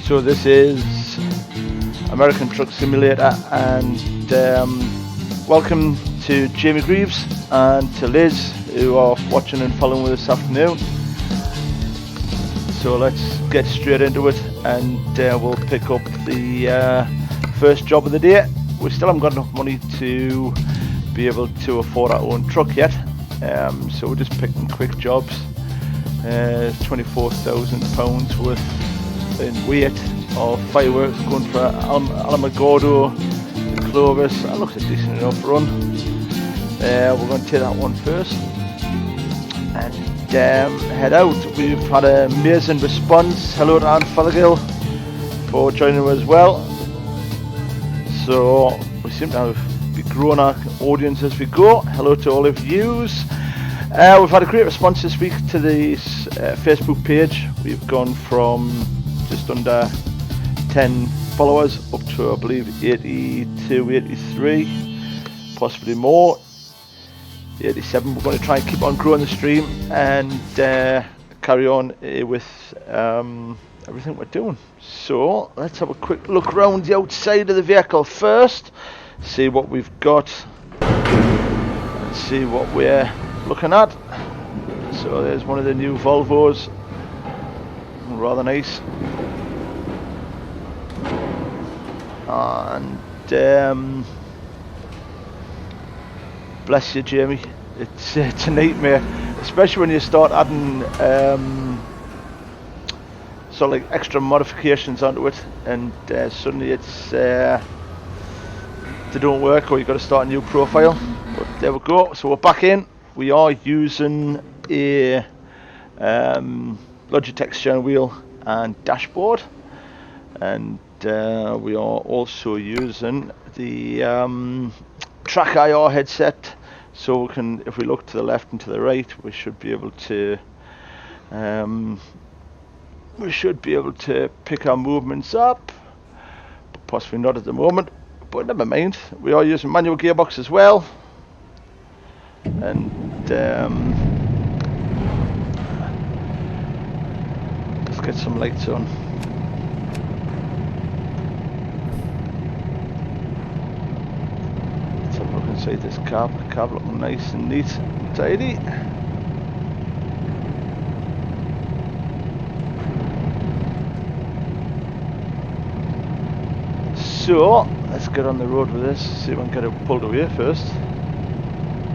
So this is American Truck Simulator, and welcome to Jamie Greaves and to Liz, who are watching and following with this afternoon. So let's get straight into it, and we'll pick up the first job of the day. We still haven't got enough money to be able to afford our own truck yet, so we're just picking quick jobs. £24,000 worth in weight of fireworks going for Alamogordo, Clovis. That looks a decent enough run. We're going to take that one first and head out. We've had an amazing response. Hello to Anne Fothergill for joining us as well. So we seem to have been growing our audience as we go. Hello to all of yous. We've had a great response this week to this Facebook page. We've gone from just under 10 followers up to, I believe, 82, 83, possibly more, 87. We're going to try and keep on growing the stream and carry on with everything we're doing. So let's have a quick look around the outside of the vehicle first, see what we've got and see what we're looking at. So there's one of the new Volvos, rather nice, and bless you, Jamie, it's a nightmare, especially when you start adding sort of like extra modifications onto it, and suddenly it's they don't work, or you've got to start a new profile. But there we go, so we're back in. We are using a Logitech steering wheel and dashboard, and we are also using the Track IR headset, so we can, if we look to the left and to the right, we should be able to pick our movements up, but possibly not at the moment, but never mind. We are using manual gearbox as well, and let's get some lights on. Let's have a look inside this cab. The cab looking nice and neat and tidy. So let's get on the road with this, see if we can get it pulled away first.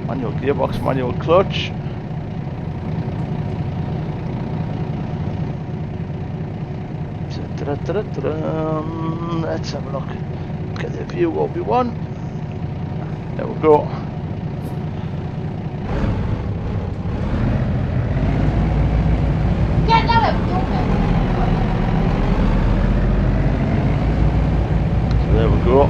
Manual gearbox, manual clutch. Let's have a look. Get the view what we want. There we go. So there we go.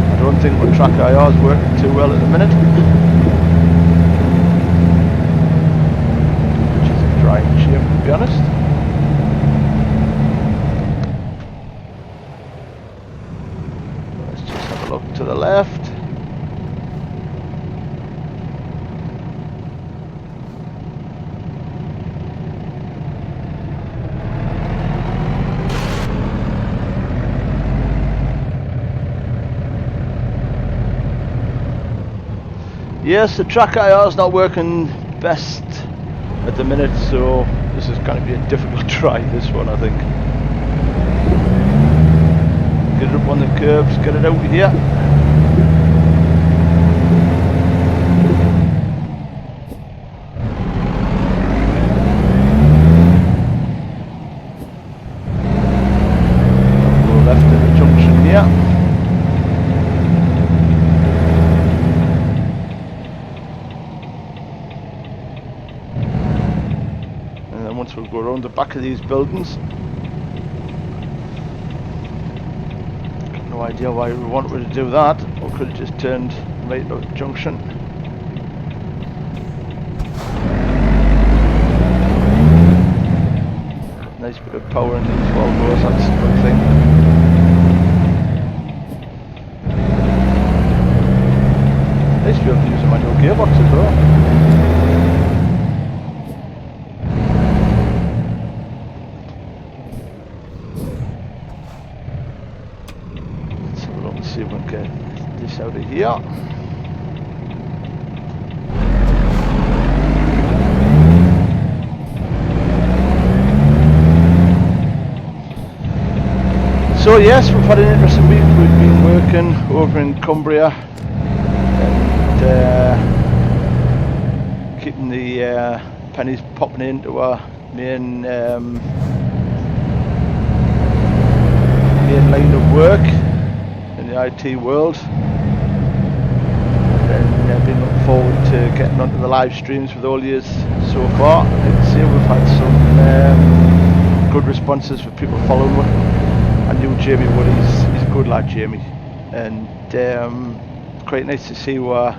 I don't think my Track IR is working too well at the minute, which is a crying shame, to be honest. Let's just have a look to the left. Yes, the Track IR is not working best at the minute, so this is going to be a difficult try, this one, I think. Get it up on the curbs, get it out of here. Go left at the junction here. We'll go around the back of these buildings. No idea why we wanted to do that, or could have just turned right out the junction. Nice bit of power in these Volvos, that's a good thing. gearbox as well. Let's have a look and see if we can get this out of here. So yes, we've had an interesting week. We've been working over in Cumbria and keeping the pennies popping into our main line of work in the IT world. And I've been looking forward to getting onto the live streams with all yous so far. I can see we've had some good responses for people following me. I knew Jamie Wood, he's a good lad, Jamie, and quite nice to see our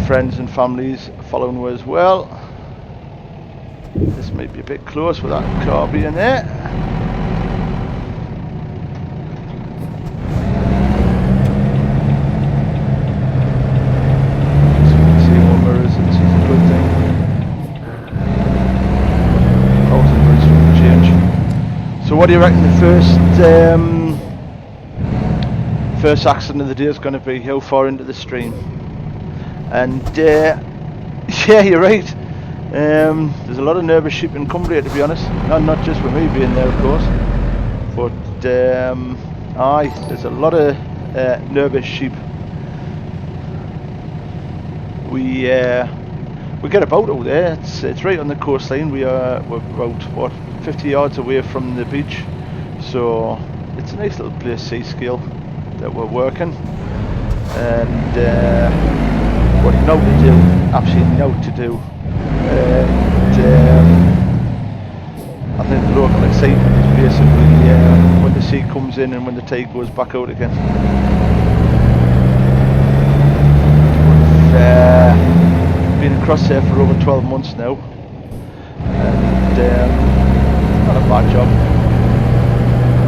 friends and families following us as well. This might be a bit close with that car being there. So you can see more mirrors, which is a good thing. Also very swift change. So what do you reckon the first accident of the day is going to be? How far into the stream? And yeah, you're right. There's a lot of nervous sheep in Cumbria, to be honest. Not just with me being there, of course, but aye, there's a lot of nervous sheep. We get about over there. It's right on the coastline. We're about what 50 yards away from the beach, so it's a nice little place, Seascale, that we're working. And what now to do? Absolutely now to do. And I think the local excitement is basically when the sea comes in and when the tide goes back out again. Been across there for over 12 months now, and not a bad job.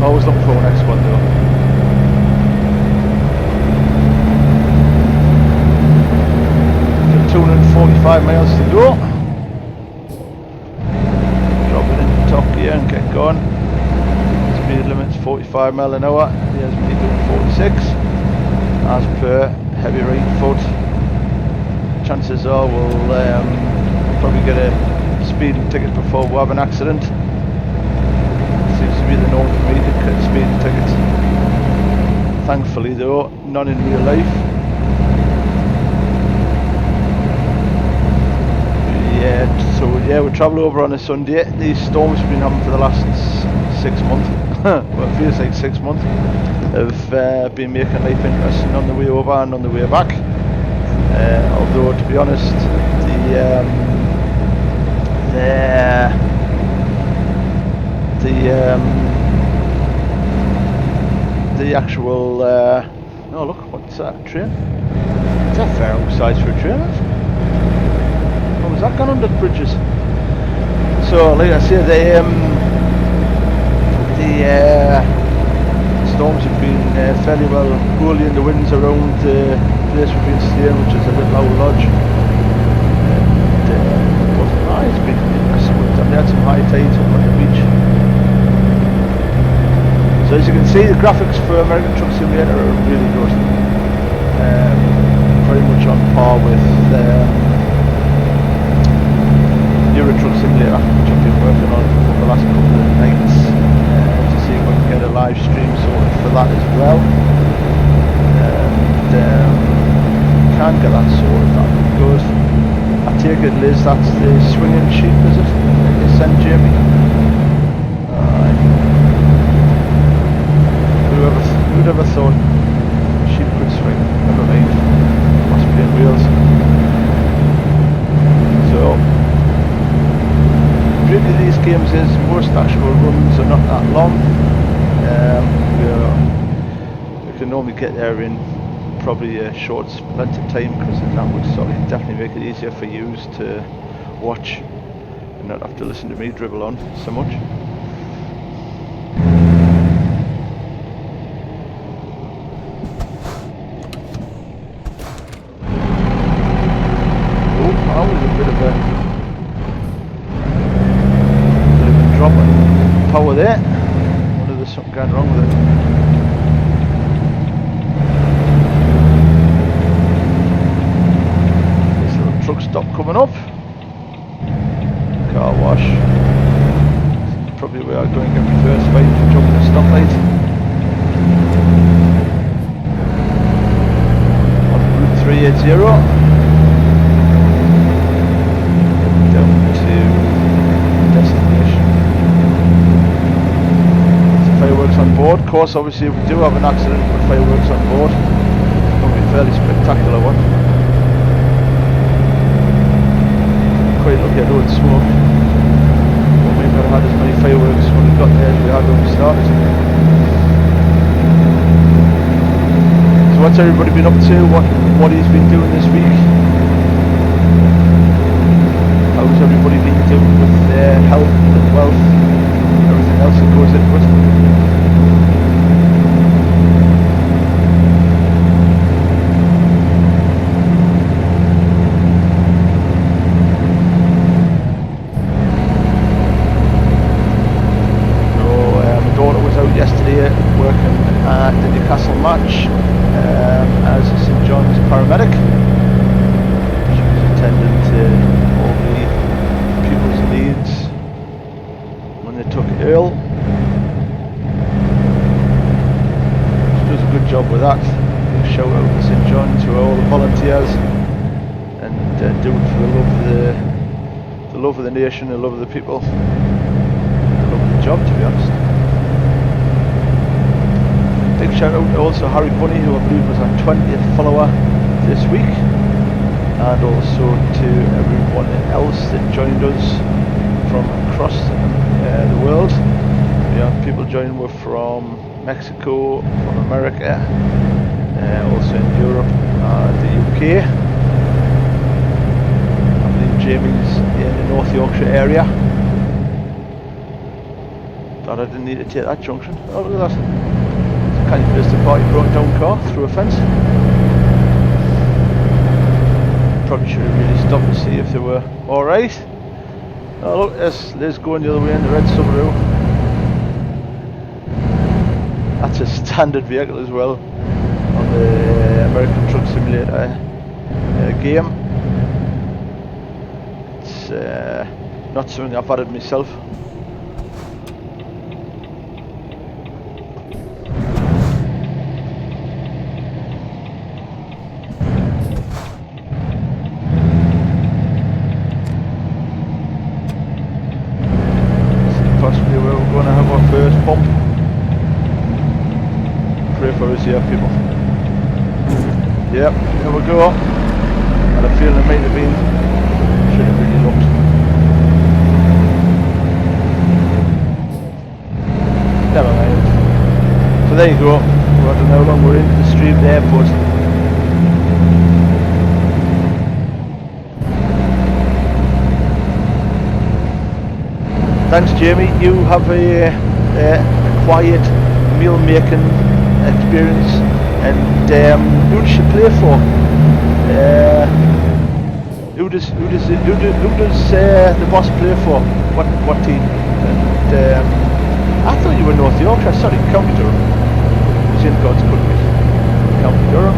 Always looking for the next one though. Got 245 miles to go. Drop it into top gear and get going. Speed limit's 45 mile an hour. There's me doing 46 as per heavy right foot. Chances are we'll probably get a speeding ticket before we have an accident. Seems to be the norm for me to get speeding tickets. Thankfully though, none in real life. Yeah, so yeah, we travel over on a Sunday. These storms we've been having for the last 6 months. Well, it feels like 6 months. Have been making life interesting on the way over and on the way back. Although to be honest, the actual oh look, what's that, a train? Is that fair size for a train? Oh, has that gone under the bridges? So like I say, the storms have been fairly well hooling the winds around the place we've been staying, which is a Little Owl Lodge. And it's been interesting. They had some high tides up on the beach. So as you can see, the graphics for American Truck Simulator are really good. Very much on par with Euro Truck Simulator, which I've been working on for the last couple of nights to see if I can get a live stream sorted for that as well. Can get that sorted, that would be good. I take it, Liz, that's the swinging sheep, is it? They send Jamie? Who'd ever thought sheep could swing? Never mind. Must be in Wales. So, the beauty of these games is most actual runs are not that long. We can normally get there in probably a short length of time, because that would definitely make it easier for you to watch and not have to listen to me dribble on so much. power there. I wonder if there's something going wrong with it. This little truck stop coming up. Car wash. This is probably where I go and get my first fight to jump the stoplight. On Route 380. Down to destination. Fireworks on board. Of course, obviously, if we do have an accident with fireworks on board, it's going to be a fairly spectacular one. Quite lucky I don't smoke. Well, we never had as many fireworks when we got there as we had when we started. So what's everybody been up to? What he's been doing this week? How's everybody been doing with their health and wealth and everything else that goes into it? My daughter was out yesterday working at the Newcastle match as a St John's paramedic. She was attending to all the people's needs when they took ill. She does a good job with that. Big shout out to St John's for all the volunteers and do it for the love of the nation, the love of the people, the love of the job, to be honest. Big shout out to also Harry Bunny, who I believe was our 20th follower this week, and also to everyone else that joined us from across the world. We have people joining us from Mexico, from America, also in Europe and the UK. I believe Jamie's in the North Yorkshire area. Thought I didn't need to take that junction. Oh, look at that. Can't you just a party broken down car through a fence? Probably should have really stopped to see if they were alright. Oh look, there's Liz going the other way in the red Subaru. That's a standard vehicle as well on the American Truck Simulator game. It's not something I've added myself. Possibly we're going to have our first bump. Pray for us here, people. Yep, there we go. Had a feeling it might have been. Should have really looked. Never mind. So there you go. I don't know how long we're into the stream there, but thanks, Jamie. You have a quiet meal making experience, and who does she play for? Who does the boss play for? What team? And I thought you were North Yorkshire. Sorry, County Durham. It was in God's country. County Durham.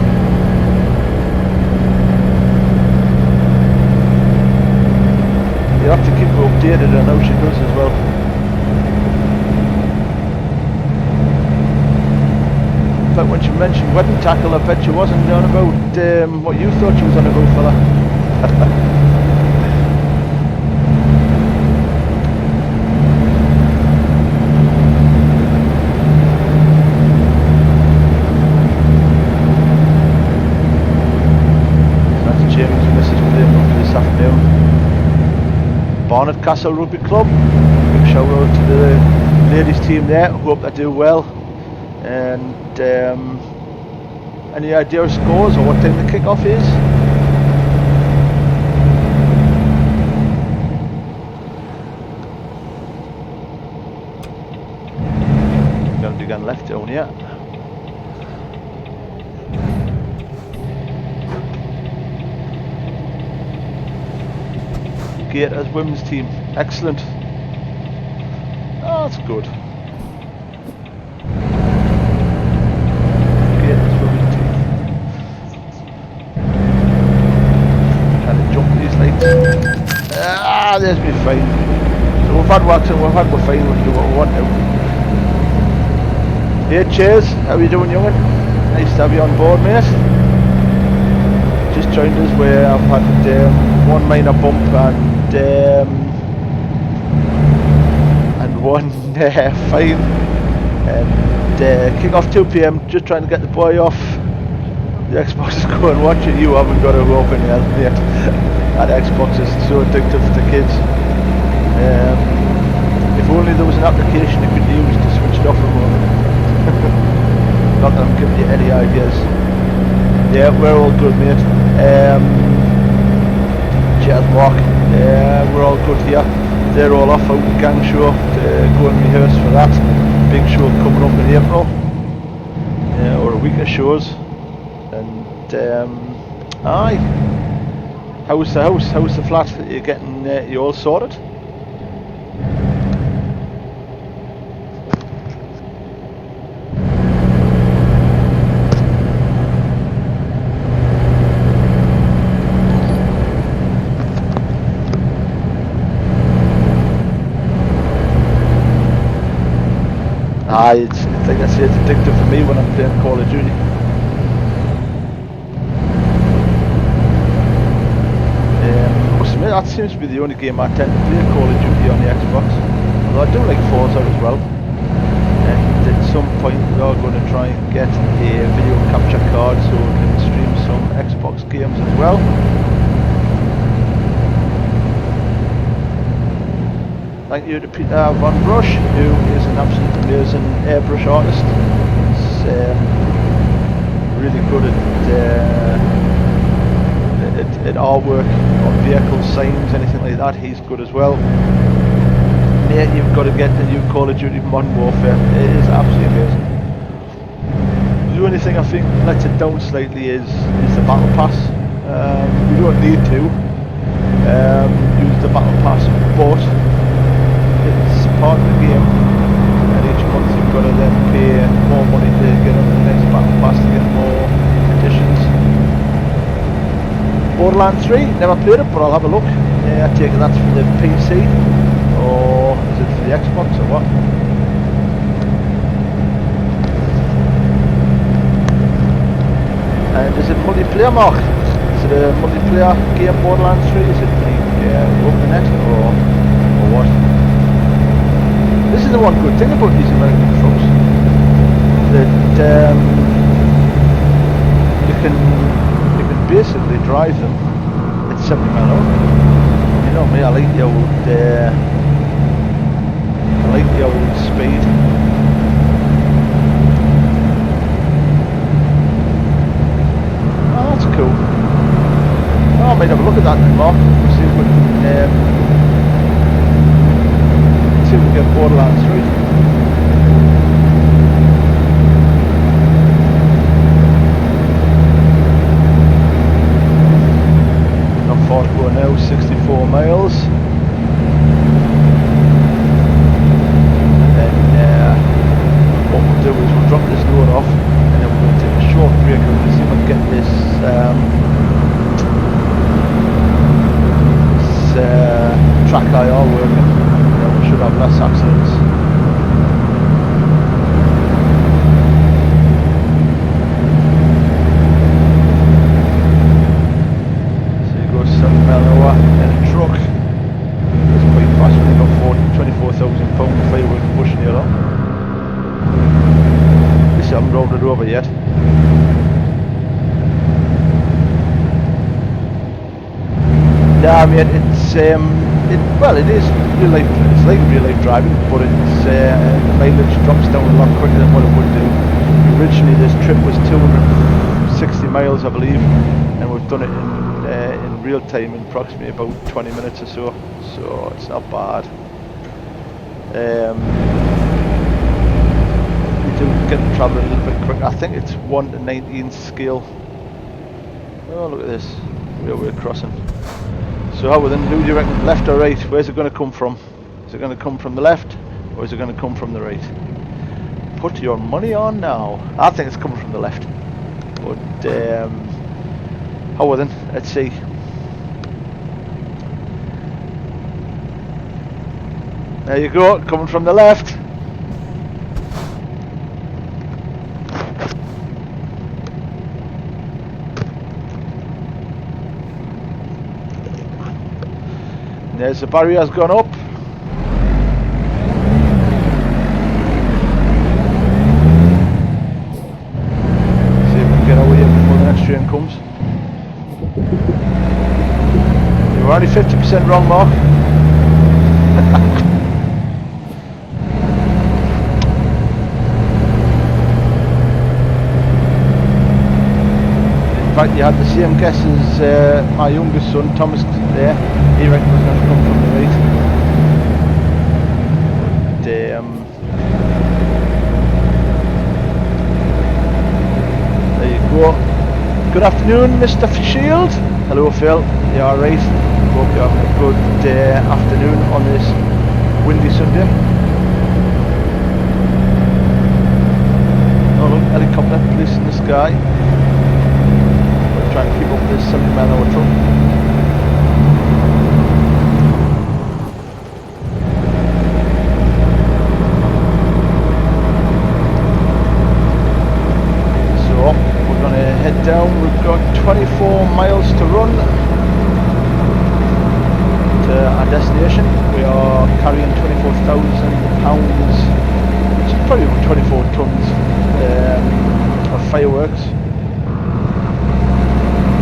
You have to keep her updated on how she does as well. In fact, when she mentioned wedding tackle, I bet she wasn't on about what you thought she was on about, fella. That's Jamie's message playing up this afternoon. Barnet Castle Rugby Club. Big shout out to the ladies team there. Hope they do well. And any idea of scores or what time the kick-off is? Going to go left down here. Gators women's team, excellent. Oh, that's good. Gate is for me too. Can I jump these lights? Ah, there's me fine. So we've had wax and we've had we're fine, we'll do what we want now. Hey, cheers, how you doing, young'un? Nice to have you on board, mate. Just joined us where I've had one minor bump and one fine, and kick off 2 PM, just trying to get the boy off. The Xbox is going, watching you haven't got to open yet, mate. That Xbox is so addictive to kids. If only there was an application you could use to switch it off remote. Not that I'm giving you any ideas. Yeah, we're all good, mate. Cheers, Mark. We're all good here. They're all off out the gang show to go and rehearse for that big show coming up in April. Or a week of shows. And aye. How's the house? How's the flat? You're getting you all sorted? It's like I say, it's addictive for me when I'm playing Call of Duty. That seems to be the only game I tend to play, Call of Duty on the Xbox. Although I do like Forza as well. And at some point we are going to try and get a video capture card so we can stream some Xbox games as well. Thank you to Peter Von Brush, who is an absolutely amazing airbrush artist. He's really good at artwork on vehicles, signs, anything like that. He's good as well. Mate, you've got to get the new Call of Duty Modern Warfare. It is absolutely amazing. The only thing I think lets it down slightly is the Battle Pass. You don't need to use the Battle Pass, but it's part of the game, and each month you've got to then pay more money to get on the next Battle Pass to get more additions. Borderlands 3, never played it, but I'll have a look. I take it that's for the PC, or is it for the Xbox or what? And is it multiplayer, Mark? Is it a multiplayer game, Borderlands 3? Is it like open-net or what? This is the one good thing about these American trucks, that you can basically drive them at 70 mile an hour. You know me, I like the old speed. Oh, that's cool. Oh, I might have a look at that then, Mark. See if we can get Borderlands 3. We're now 64 miles, and then what we'll do is we'll drop this load off and then we'll take a short break and we'll see if I can get this track IR working, and then we should have less accidents. Over yet. Yeah, I mean it's well, it is real life. It's like real life driving, but it's the mileage drops down a lot quicker than what it would do. Originally, this trip was 260 miles, I believe, and we've done it in real time in approximately about 20 minutes or so. So it's not bad. To get the travel a little bit quicker. I think it's 1 to 19 scale. Oh, look at this. We're crossing. So how then, who do you reckon, left or right? Where's it going to come from? Is it going to come from the left, Or is it going to come from the right? Put your money on now. I think it's coming from the left. But, oh well then, let's see. There you go, coming from the left. There's the barrier's gone up. See if we can get over here before the next train comes. You're already 50% wrong, Mark. In fact, you had the same guess as my youngest son, Thomas, there. He reckoned it was going to come from the right. But, there you go. Good afternoon, Mr. Shield. Hello, Phil. You alright? Hope you're having a good afternoon on this windy Sunday. Oh look, helicopter, police in the sky. Trying to keep up this 70-mile-an-hour truck. So we're going to head down. We've got 24 miles to run to our destination. We are carrying 24,000 pounds, which is probably about 24 tons of fireworks.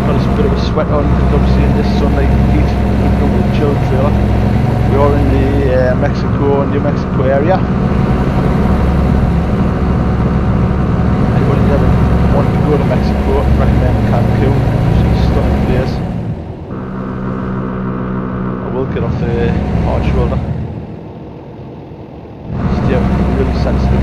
Got us a bit of a sweat on because obviously in this sunlight heat we've come with a chilled trailer. We are in the Mexico and New Mexico area. Anybody that ever want to go to Mexico, I recommend Cancun. It's a stunning place. I will get off the hard shoulder. Steer really sensitive.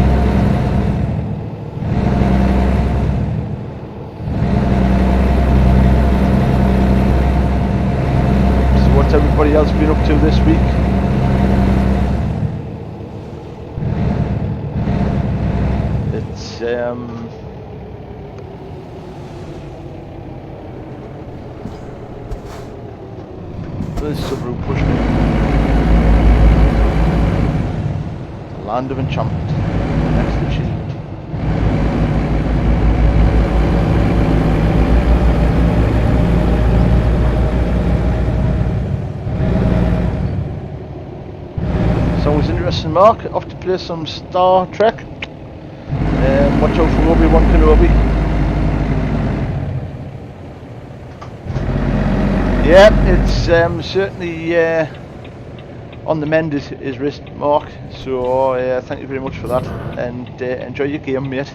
What's everybody else been up to this week? It's there's Subaru pushing it. The land of enchantment next to the Shield. Sounds interesting, Mark. Off to play some Star Trek. Watch out for Obi-Wan Kenobi. Yeah, it's certainly on the mend his wrist, Mark. So thank you very much for that, and enjoy your game, mate.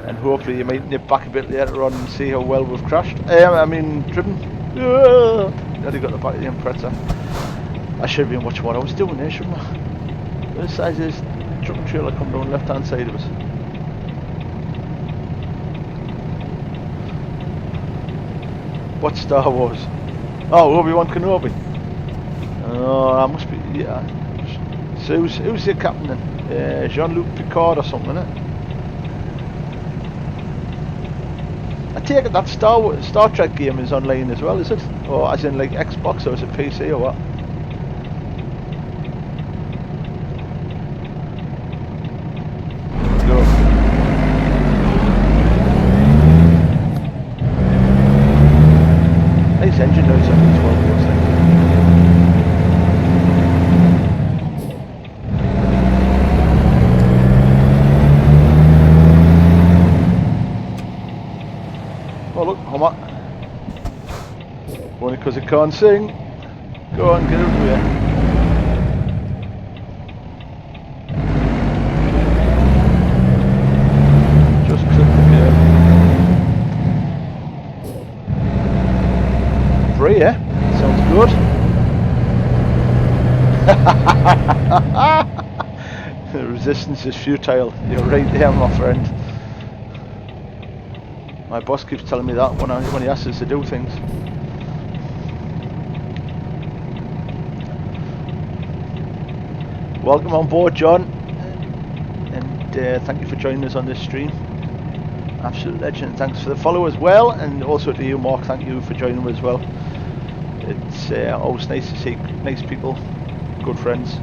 And hopefully you might nip back a bit later on and see how well we've crashed. Driven. Nearly got the back of the Impreza. I should have been watching what I was doing there, shouldn't I? This size is truck and trailer come down left hand side of us. What Star Wars? Oh, Obi-Wan Kenobi. Oh, that must be, yeah. So who's the captain then? Jean-Luc Picard or something, isn't it? I take it that Star Trek game is online as well, is it? Or as in like Xbox, or is it PC or what? Nice engine noise on the 12 wheels thing. Oh look, Hummer. Only because it can't sing. Go on, get out of here. Just click the gear. Free, eh? Sounds good. The resistance is futile. You're right there, my friend. My boss keeps telling me that when he asks us to do things. Welcome on board, John. thank you for joining us on this stream. Absolute legend. Thanks for the follow as well, and also to you, Mark. Thank you for joining us as well. It's always nice to see nice people, good friends.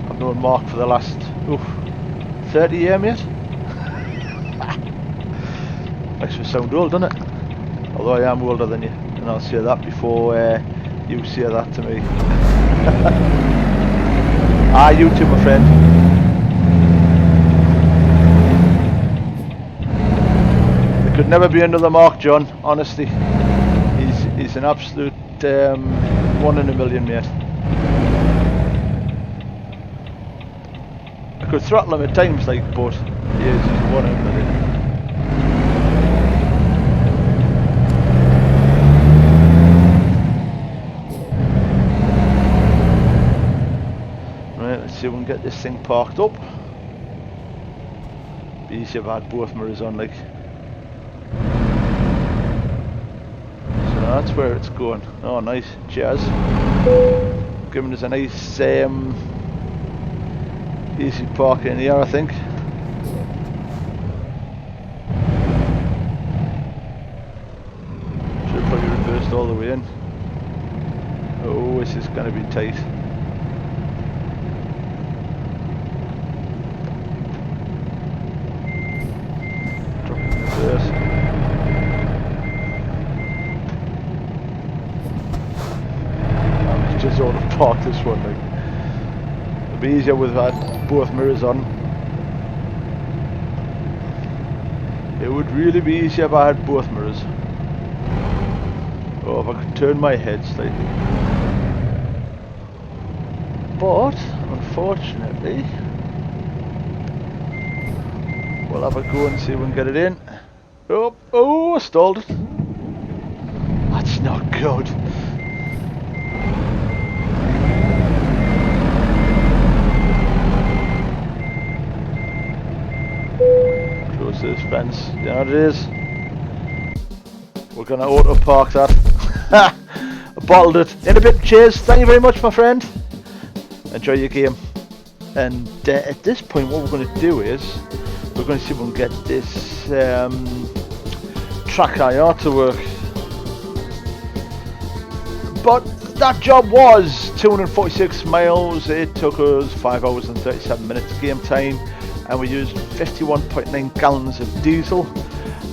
I've known Mark for the last 30 years, mate. Makes me sound old, doesn't it? Although I am older than you, and I'll say that before you say that to me. You too, my friend. There could never be another Mark John, honestly. He's an absolute 1 in a million, mate. I could throttle him at times, like, but he's 1 in a million. Right, let's see if we can get this thing parked up. Be easier if I had both mirrors on, like. So that's where it's going. Oh, nice. Cheers. Giving us a nice easy parking here, I think. Should have probably reversed all the way in. Oh, this is going to be tight. Reverse. I'm just out of park this one, like. It'll be easier with both mirrors on. It would really be easier if I had both mirrors. Oh, if I could turn my head slightly. But, unfortunately, we'll have a go and see if we can get it in. Oh, stalled it. That's not good. Close this fence. There it is. We're gonna auto park that. I bottled it. In a bit. Cheers. Thank you very much, my friend. Enjoy your game. And at this point, what we're going to do is we're going to see if we can get this track IR to work. But that job was 246 miles. It took us 5 hours and 37 minutes game time, and we used 51.9 gallons of diesel.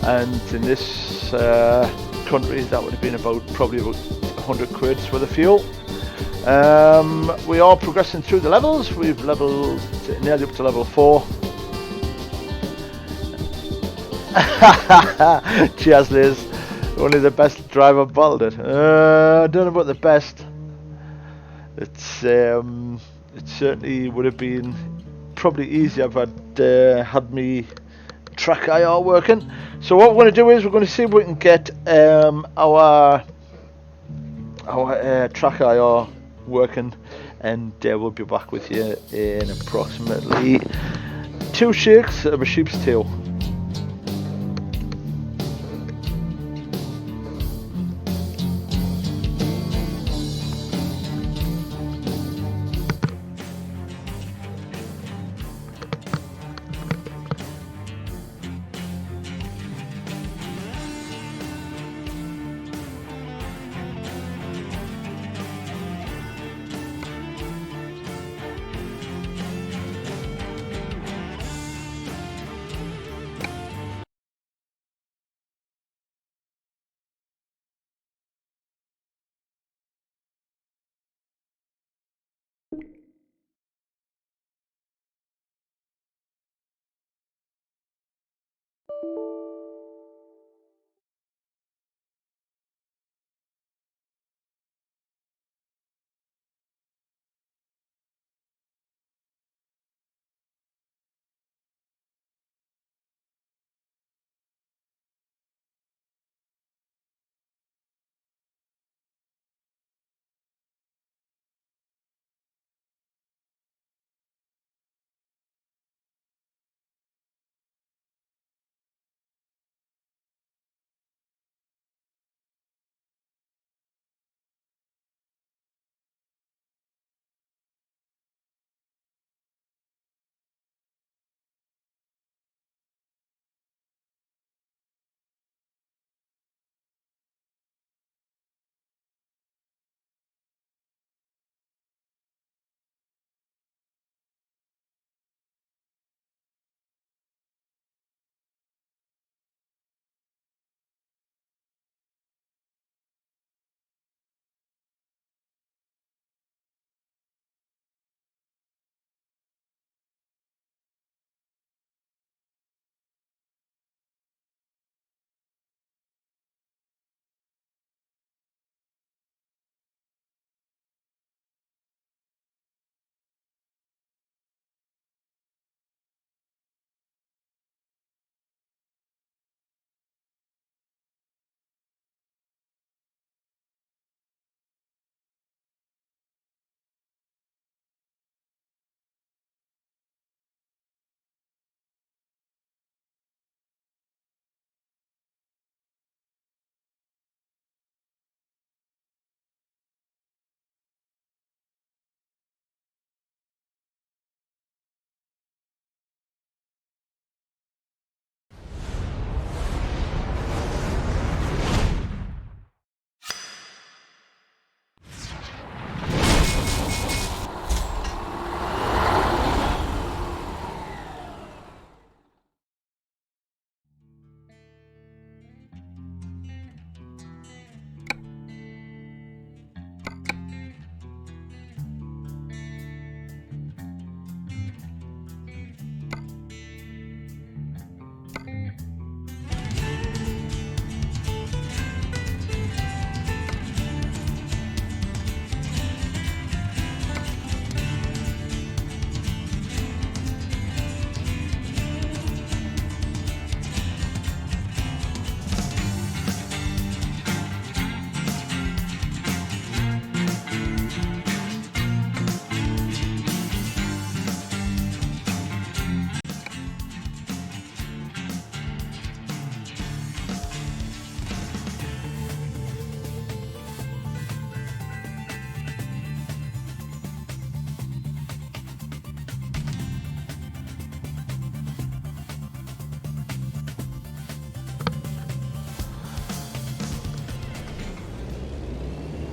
And in this country, that would have been probably about 100 quid's worth of fuel. We are progressing through the levels. We've leveled nearly up to level 4. Cheers, Liz. Only the best driver bottled it. I don't know about the best. It certainly would have been probably easier if I'd had me track IR working. So what we're going to do is we're going to see if we can get our track IR working, and we'll be back with you in approximately 2 shakes of a sheep's tail.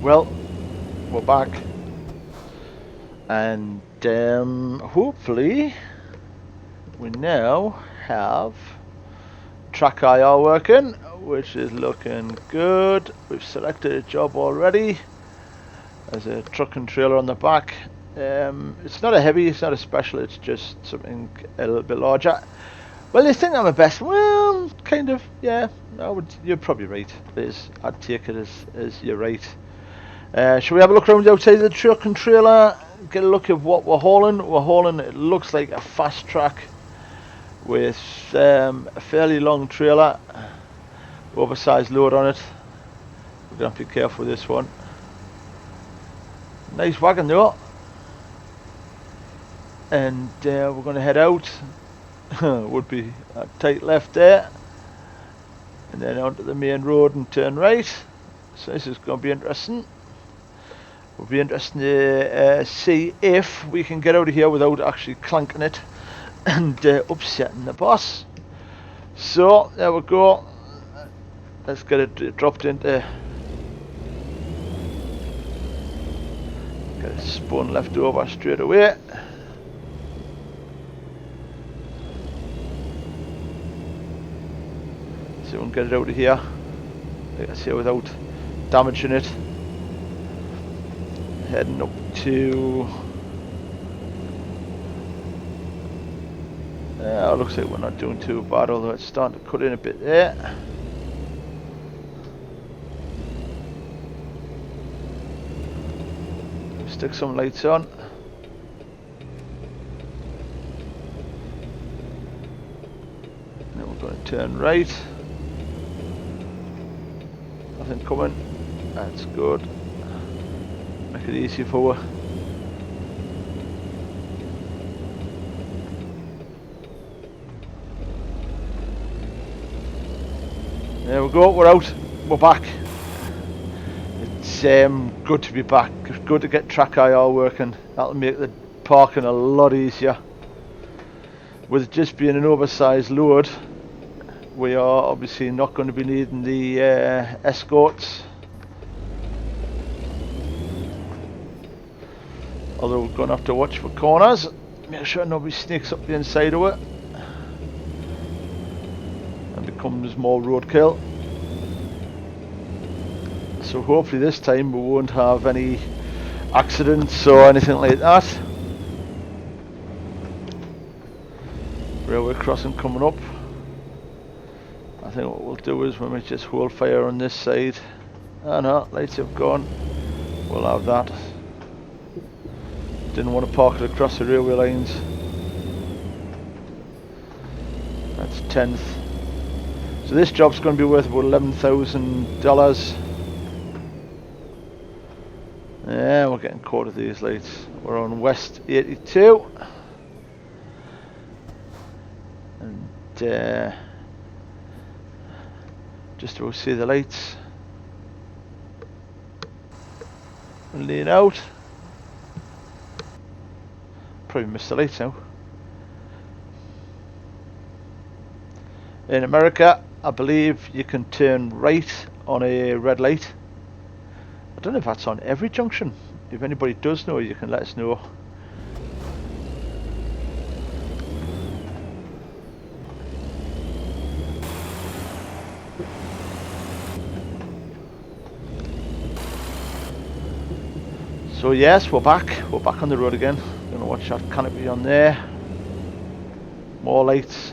Well, we're back, and hopefully we now have track IR working, which is looking good. We've selected a job already. There's a truck and trailer on the back. It's not a heavy, it's not a special, it's just something a little bit larger. Well, you think I'm a best? Well, kind of, yeah. You're probably right, Liz. I'd take it as you're right. Shall we have a look around outside the truck and trailer? Get a look at what we're hauling. We're hauling, it looks like a fast track with a fairly long trailer, oversized load on it. We're going to have to be careful with this one. Nice wagon though. And we're going to head out. Would be a tight left there. And then onto the main road and turn right. So this is going to be interesting. It'll be interesting to see if we can get out of here without actually clanking it and upsetting the boss. So there we go. Let's get it dropped into. Get a spawn left over straight away. So we can get it out of here, like I say, without damaging it. Heading up to. Looks like we're not doing too bad, although it's starting to cut in a bit there. Stick some lights on. Then we're going to turn right. Nothing coming. That's good. Make it easy for her. There we go, we're out, we're back. It's good to be back, it's good to get track IR working. That'll make the parking a lot easier. With it just being an oversized load, we are obviously not going to be needing the escorts. Although we're going to have to watch for corners, make sure nobody sneaks up the inside of it and becomes more roadkill. So hopefully this time we won't have any accidents or anything like that. Railway crossing coming up. I think what we'll do is we might just hold fire on this side. Oh no, lights have gone. We'll have that. Didn't want to park it across the railway lines. That's 10th. So this job's going to be worth about $11,000. Yeah, we're getting caught with these lights. We're on West 82. And just to see the lights. Lean out. Probably missed the lights now. In America, I believe you can turn right on a red light. I don't know if that's on every junction. If anybody does know, you can let us know. So yes, we're back on the road again. Gonna watch that canopy on there. More lights.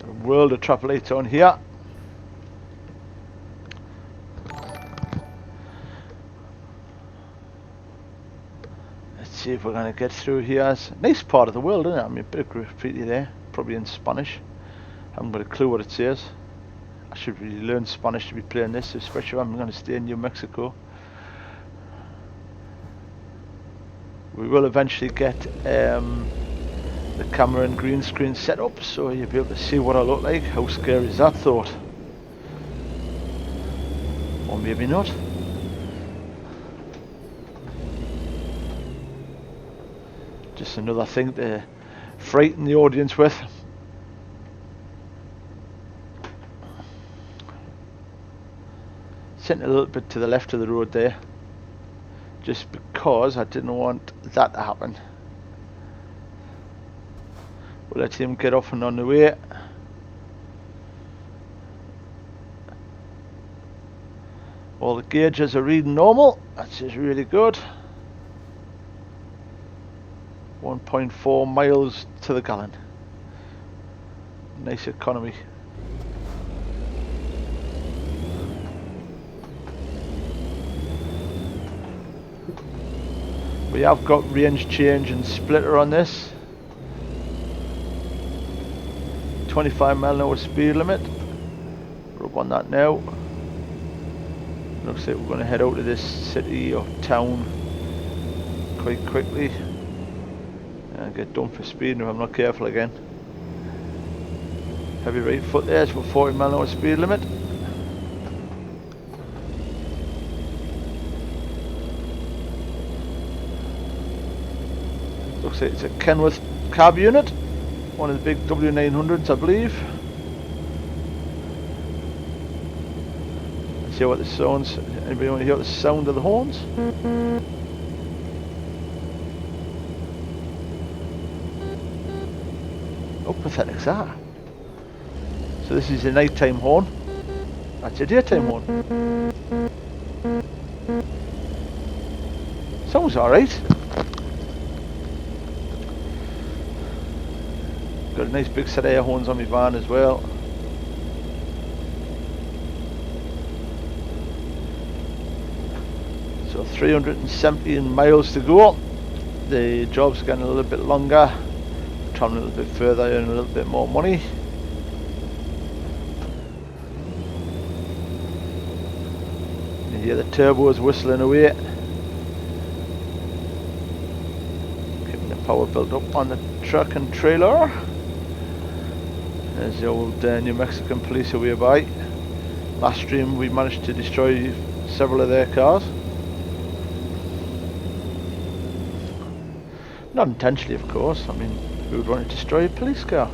A world of traffic lights on here. Let's see if we're gonna get through here. It's a nice part of the world, isn't it? I mean, a bit of graffiti there, probably in Spanish. Haven't got a clue what it says. I should really learn Spanish to be playing this, especially if I'm going to stay in New Mexico. We will eventually get the camera and green screen set up, so you'll be able to see what I look like. How scary is that thought? Or maybe not. Just another thing to frighten the audience with. sent a little bit to the left of the road there, just because I didn't want that to happen. We'll let him get off and on the way. All the gauges are reading normal, that's just really good. 1.4 miles to the gallon. Nice economy. We have got range change and splitter on this. 25 mph speed limit. We're up on that now. Looks like we're going to head out of this city or town quite quickly and get done for speeding if I'm not careful again. Heavy right foot there, it's for 40 mph speed limit. Looks like it's a Kenworth cab unit, one of the big W900s I believe. Let's hear what the sounds. Anybody want to hear the sound of the horns? How pathetic's that? So this is a nighttime horn. That's a daytime horn. Sounds alright. Got a nice big set of air horns on my van as well. So 317 miles to go. The job's getting a little bit longer. Traveling a little bit further, earning a little bit more money. You hear the turbos whistling away. Keeping the power built up on the truck and trailer. There's the old New Mexican police away by. Last stream we managed to destroy several of their cars. Not intentionally, of course. I mean, who would want to destroy a police car?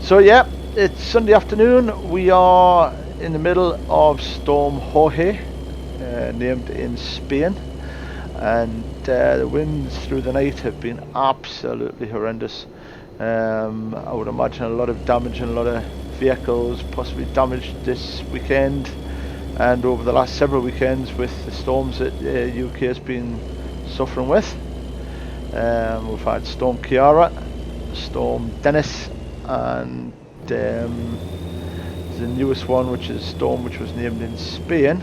So yeah, it's Sunday afternoon. We are in the middle of Storm Jorge, named in Spain, and the winds through the night have been absolutely horrendous. I would imagine a lot of damage and a lot of vehicles possibly damaged this weekend and over the last several weekends with the storms that UK has been suffering with. We've had Storm Kiara, Storm Dennis, and the newest one, which is Storm, which was named in Spain,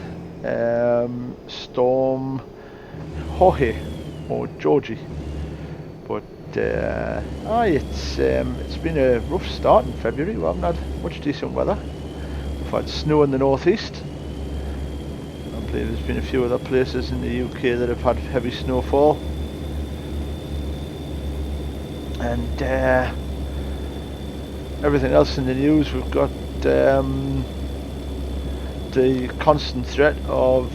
Storm Jorge or Georgie. But it's been a rough start in February. We haven't had much decent weather. We've had snow in the northeast. I believe there's been a few other places in the UK that have had heavy snowfall. And everything else in the news, we've got the constant threat of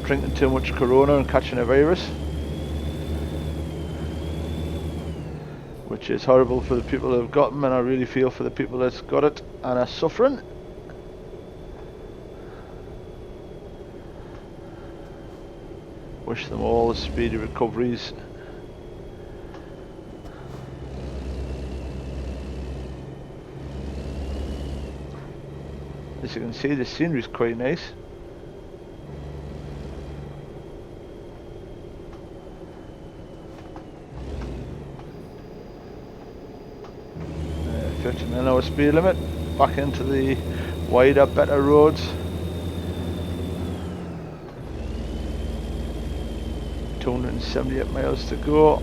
drinking too much Corona and catching a virus, which is horrible for the people that have got them, and I really feel for the people that's got it and are suffering. Wish them all speedy recoveries. As you can see, the scenery is quite nice. Uh, 50 mph speed limit, back into the wider, better roads. 278 miles to go.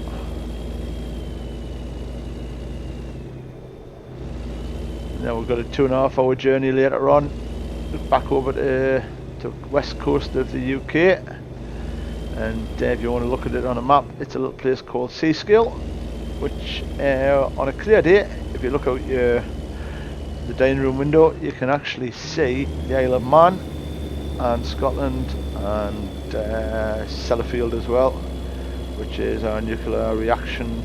Now we've got a 2.5 hour journey later on back over to the west coast of the UK, and if you want to look at it on a map, it's a little place called Seascale, which on a clear day, if you look out the dining room window, you can actually see the Isle of Man and Scotland and Sellafield as well, which is our nuclear reaction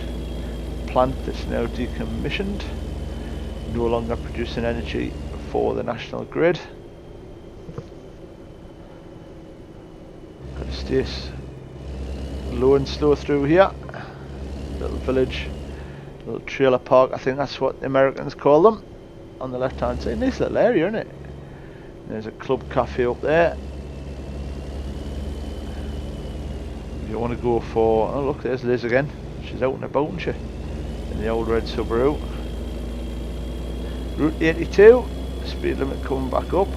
plant that's now decommissioned, no longer producing energy for the national grid. Got to stay low and slow through here. Little village, little trailer park, I think that's what the Americans call them. On the left hand side, nice little area, isn't it? There's a club cafe up there. If you want to go for, oh look, there's Liz again. She's out and about, isn't she? In the old red Subaru. Route 82, speed limit coming back up.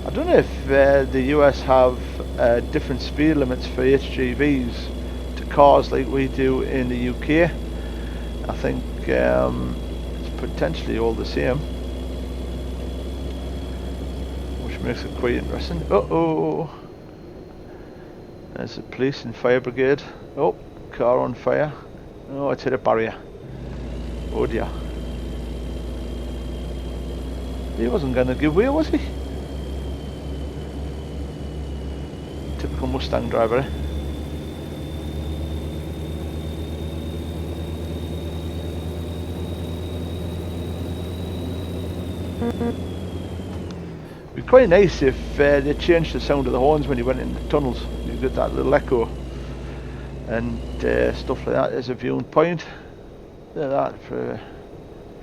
I don't know if the US have different speed limits for HGVs to cars like we do in the UK. I think it's potentially all the same, which makes it quite interesting. Uh-oh! There's the police and fire brigade. Oh, car on fire. Oh, it's hit a barrier. Oh dear. He wasn't going to give way, was he? Typical Mustang driver, eh? It'd be quite nice if they changed the sound of the horns when you went in the tunnels. You get that little echo and stuff like that. There's a viewing point. Look at that for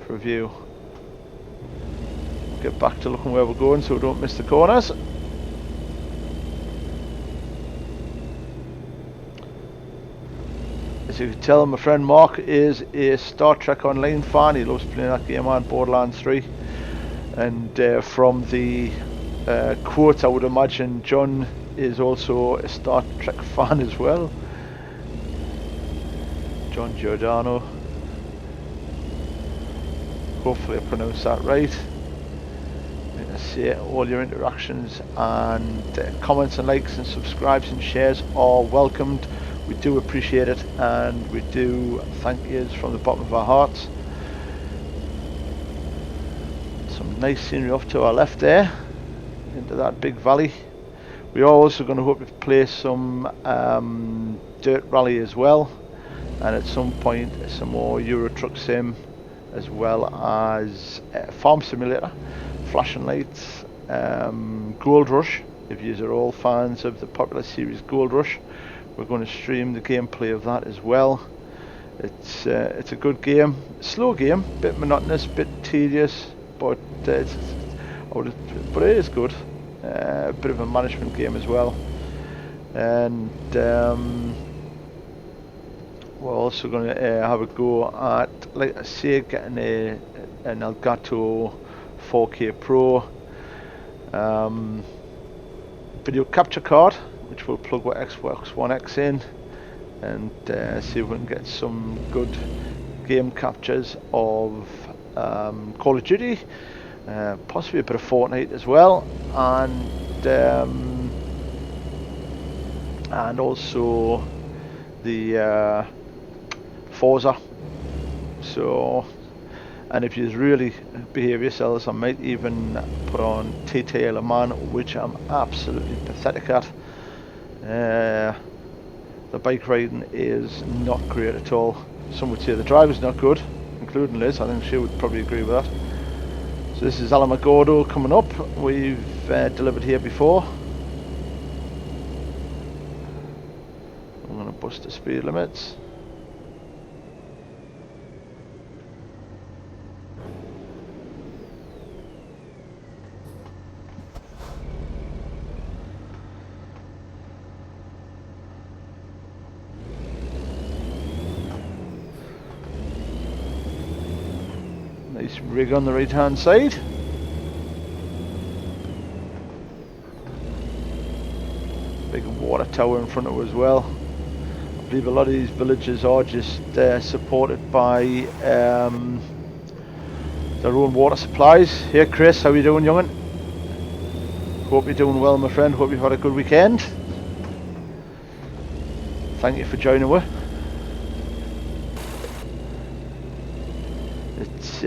a view. Get back to looking where we're going so we don't miss the corners. As you can tell, my friend Mark is a Star Trek Online fan. He loves playing that game on Borderlands 3. And from the quote, I would imagine John is also a Star Trek fan as well. John Giordano. Hopefully I pronounced that right. Like I say, all your interactions and comments and likes and subscribes and shares are welcomed. We do appreciate it, and we do thank you from the bottom of our hearts. Some nice scenery off to our left there, into that big valley. We are also going to hope to play some Dirt Rally as well, and at some point some more Euro Truck Sim, as well as Farm Simulator, Flashing Lights, Gold Rush. If you are all fans of the popular series Gold Rush, we're going to stream the gameplay of that as well. It's a good game, slow game, bit monotonous, bit tedious, but it is good. A bit of a management game as well, and we're also going to have a go at, like I say, getting an Elgato 4K Pro video capture card, which we'll plug with Xbox One X in, and see if we can get some good game captures of Call of Duty, possibly a bit of Fortnite as well, and also the Forza. So, and if you really behave yourselves, I might even put on TT Le Mans, which I'm absolutely pathetic at. The bike riding is not great at all. Some would say the driver's not good, including Liz. I think she would probably agree with that. So this is Alamogordo coming up. We've delivered here before. I'm going to bust the speed limits. Nice rig on the right hand side. Big water tower in front of us as well. I believe a lot of these villages are just supported by their own water supplies. Here Chris, how are you doing, young'un? Hope you're doing well, my friend. Hope you've had a good weekend. Thank you for joining us. It's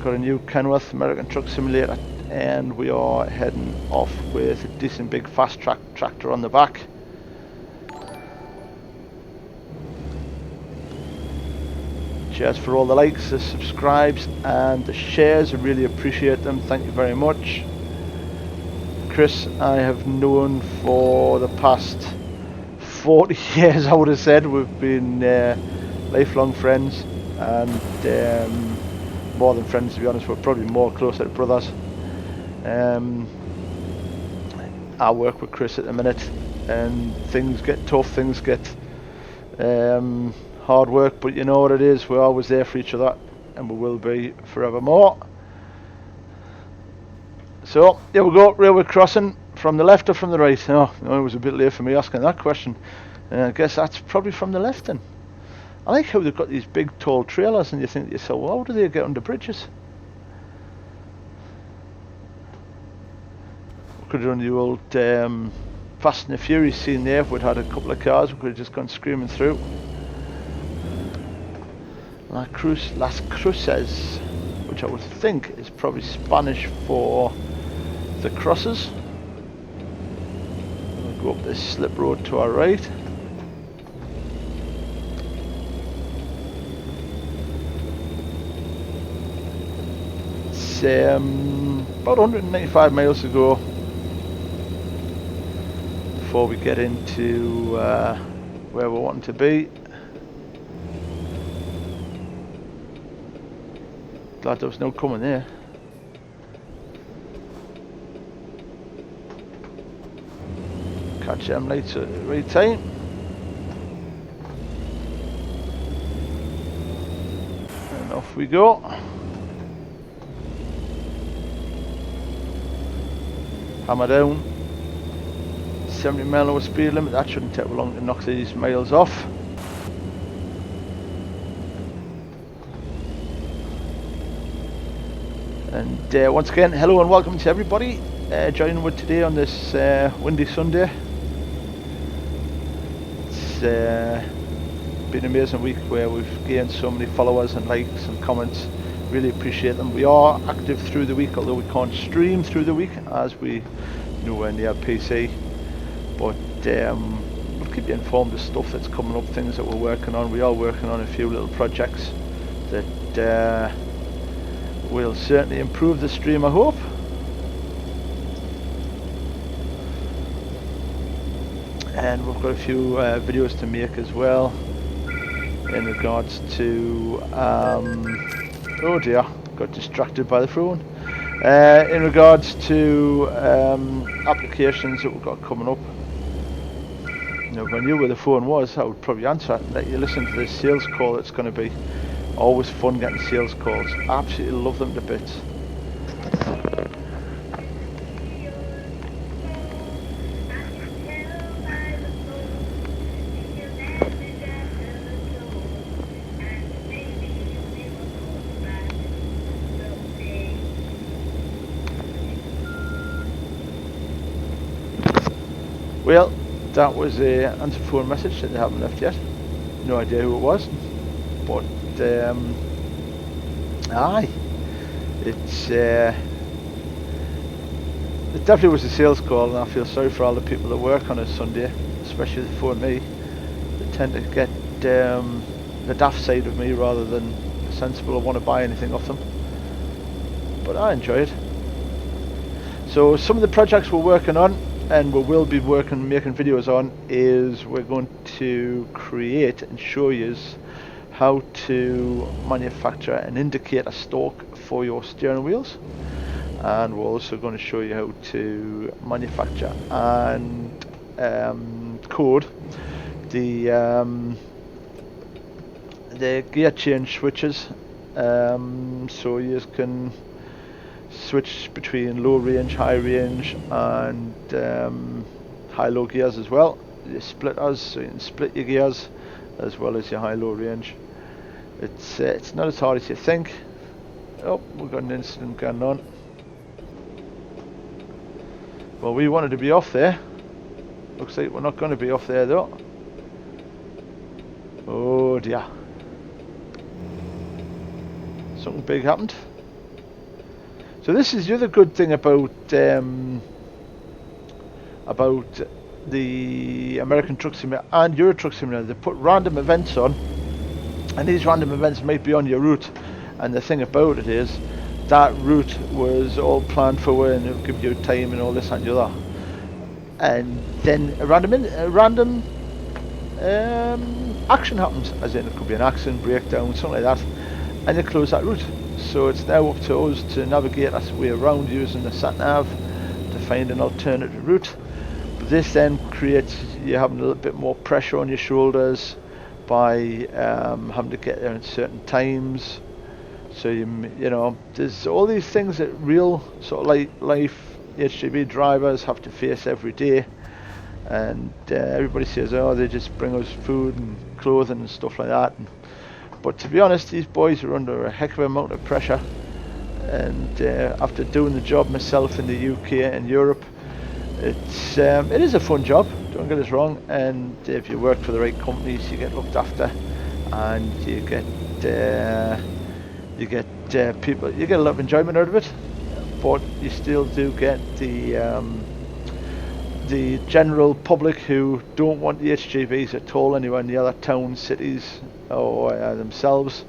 got a new Kenworth American Truck Simulator, and we are heading off with a decent big fast track tractor on the back. Cheers for all the likes, the subscribes and the shares. I really appreciate them. Thank you very much. Chris, I have known for the past 40 years, I would have said. We've been lifelong friends, and more than friends, to be honest. We're probably more closer to brothers. I work with Chris at the minute, and things get tough, things get hard work, but you know what it is, we're always there for each other, and we will be forevermore. So, there we go, railway crossing, from the left or from the right? Oh, no, it was a bit late for me asking that question. I guess that's probably from the left then. I like how they've got these big tall trailers, and you think to yourself, well, how do they get under bridges? We could have done the old Fast and the Furious scene there. If we'd had a couple of cars, we could have just gone screaming through. Las Cruces, which I would think is probably Spanish for the crosses. We'll go up this slip road to our right. It's about 195 miles to go before we get into where we're wanting to be. Glad there was no coming there. Catch them lights at the right time. And off we go. Hammer down. 70 mile an hour speed limit. That shouldn't take long to knock these miles off. And once again, hello and welcome to everybody joining with today on this windy Sunday. It's been an amazing week where we've gained so many followers and likes and comments. Really appreciate them. We are active through the week, although we can't stream through the week as we nowhere near PC. But we'll keep you informed of stuff that's coming up, things that we're working on. We are working on a few little projects that will certainly improve the stream, I hope. And we've got a few videos to make as well in regards to oh dear, got distracted by the phone. In regards to applications that we've got coming up. You know, if I knew where the phone was, I would probably answer it and let you listen to this sales call. It's going to be always fun getting sales calls. Absolutely love them to bits. Well, that was a answer phone message that they haven't left yet. No idea who it was, but aye, it definitely was a sales call, and I feel sorry for all the people that work on a Sunday, especially for me. They tend to get the daft side of me rather than the sensible or want to buy anything off them. But I enjoy it. So some of the projects we're working on, and we will be making videos on, is we're going to create and show you how to manufacture an indicator stalk for your steering wheels, and we're also going to show you how to manufacture and code the gear change switches, so you can switch between low range, high range, and high-low gears as well. Your splitters, so you can split your gears as well as your high-low range. It's not as hard as you think. Oh, we've got an incident going on. Well, we wanted to be off there. Looks like we're not going to be off there though. Oh dear. Something big happened. So this is the other good thing about the American Truck Simulator and Euro Truck Simulator. They put random events on And these random events might be on your route, and the thing about it is that route was all planned for and it'll give you time and all this and the other. And then a random action happens, as in it could be an accident, breakdown, something like that, and you close that route. So it's now up to us to navigate that way around using the sat nav to find an alternative route. But this then creates you having a little bit more pressure on your shoulders by having to get there at certain times. So you know, there's all these things that real sort of like life HGV drivers have to face every day. And everybody says, oh, they just bring us food and clothing and stuff like that. But to be honest, these boys are under a heck of an amount of pressure. And after doing the job myself in the UK and Europe, it is a fun job, don't get us wrong. And if you work for the right companies, you get looked after, and you get people, you get a lot of enjoyment out of it. But you still do get the general public who don't want the HGVs at all anywhere in the other towns, cities, or themselves.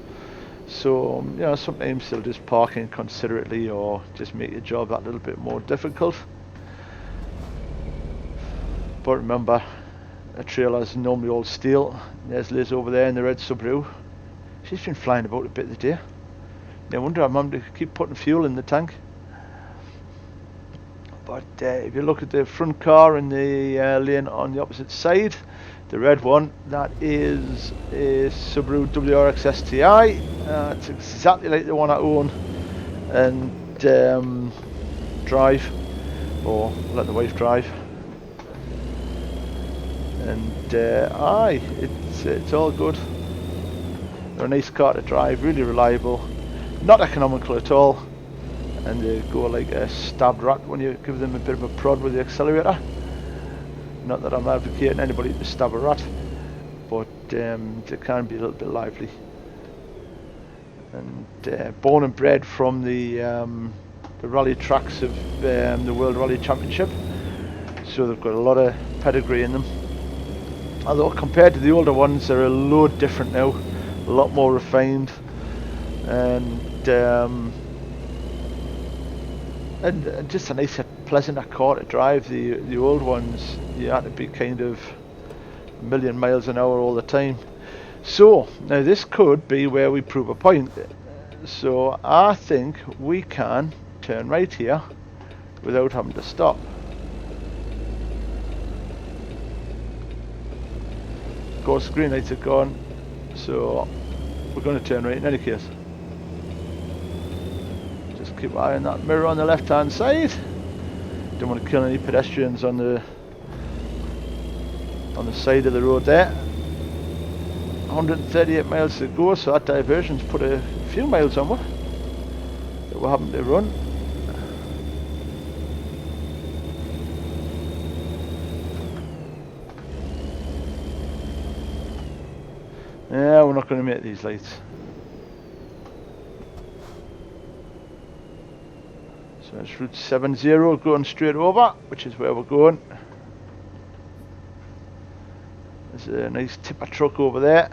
So you know, sometimes they'll just park inconsiderately or just make your job that little bit more difficult. But remember, a trailer's normally all steel. There's Liz over there in the red Subaru. She's been flying about a bit today. No wonder I'm having to keep putting fuel in the tank. But if you look at the front car in the lane on the opposite side, the red one, that is a Subaru WRX STI. It's exactly like the one I own and drive, or let the wife drive. And it's all good. They're a nice car to drive, really reliable, not economical at all. And they go like a stabbed rat when you give them a bit of a prod with the accelerator. Not that I'm advocating anybody to stab a rat, but they can be a little bit lively. And born and bred from the rally tracks of the World Rally Championship, so they've got a lot of pedigree in them. Although compared to the older ones, they're a load different now, a lot more refined, and just a nicer, pleasanter car to drive. The old ones, you had to be kind of a million miles an hour all the time. So now this could be where we prove a point. So I think we can turn right here without having to stop. Of course, the green lights are gone, so we're going to turn right in any case. Keep an eye on that mirror on the left hand side. Don't want to kill any pedestrians on the side of the road there. 138 miles to go, so that diversion's put a few miles on that we're having to run. Yeah, we're not going to make these lights. So it's Route 70 going straight over, which is where we're going. There's a nice tipper truck over there.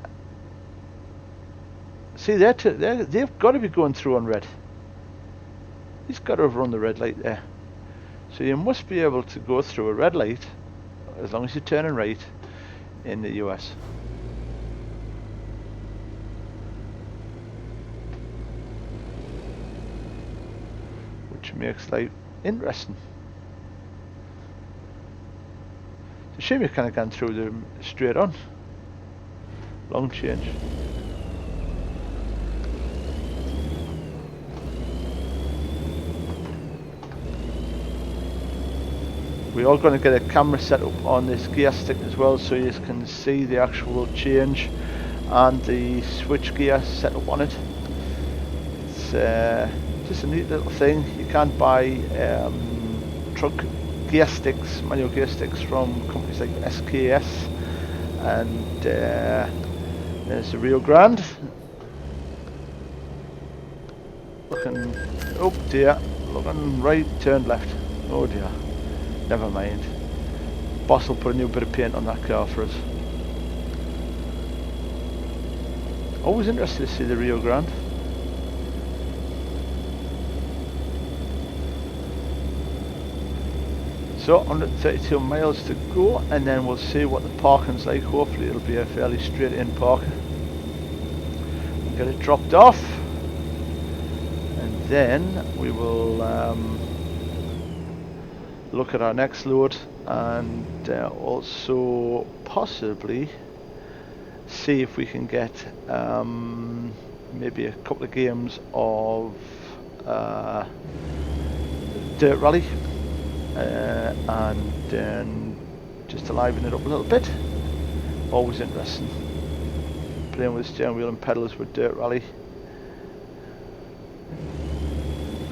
See, they've got to be going through on red. He's got to have run the red light there. So you must be able to go through a red light as long as you're turning right in the US. Which makes life interesting. It's a shame you kind of gone through them straight on. Long change. We are going to get a camera set up on this gear stick as well, so you can see the actual change and the switch gear set up on it. It's just a neat little thing. You can't buy truck gear sticks, manual gear sticks from companies like SKS, and there's the Rio Grande. Looking, oh dear, looking right, turn left. Oh dear, never mind. Boss will put a new bit of paint on that car for us. Always interested to see the Rio Grande. So 132 miles to go, and then we'll see what the parking's like. Hopefully it'll be a fairly straight in parking. We'll get it dropped off, and then we will look at our next load, and also possibly see if we can get maybe a couple of games of Dirt Rally. And then just to liven it up a little bit. Always interesting playing with steering wheel and pedals with Dirt Rally.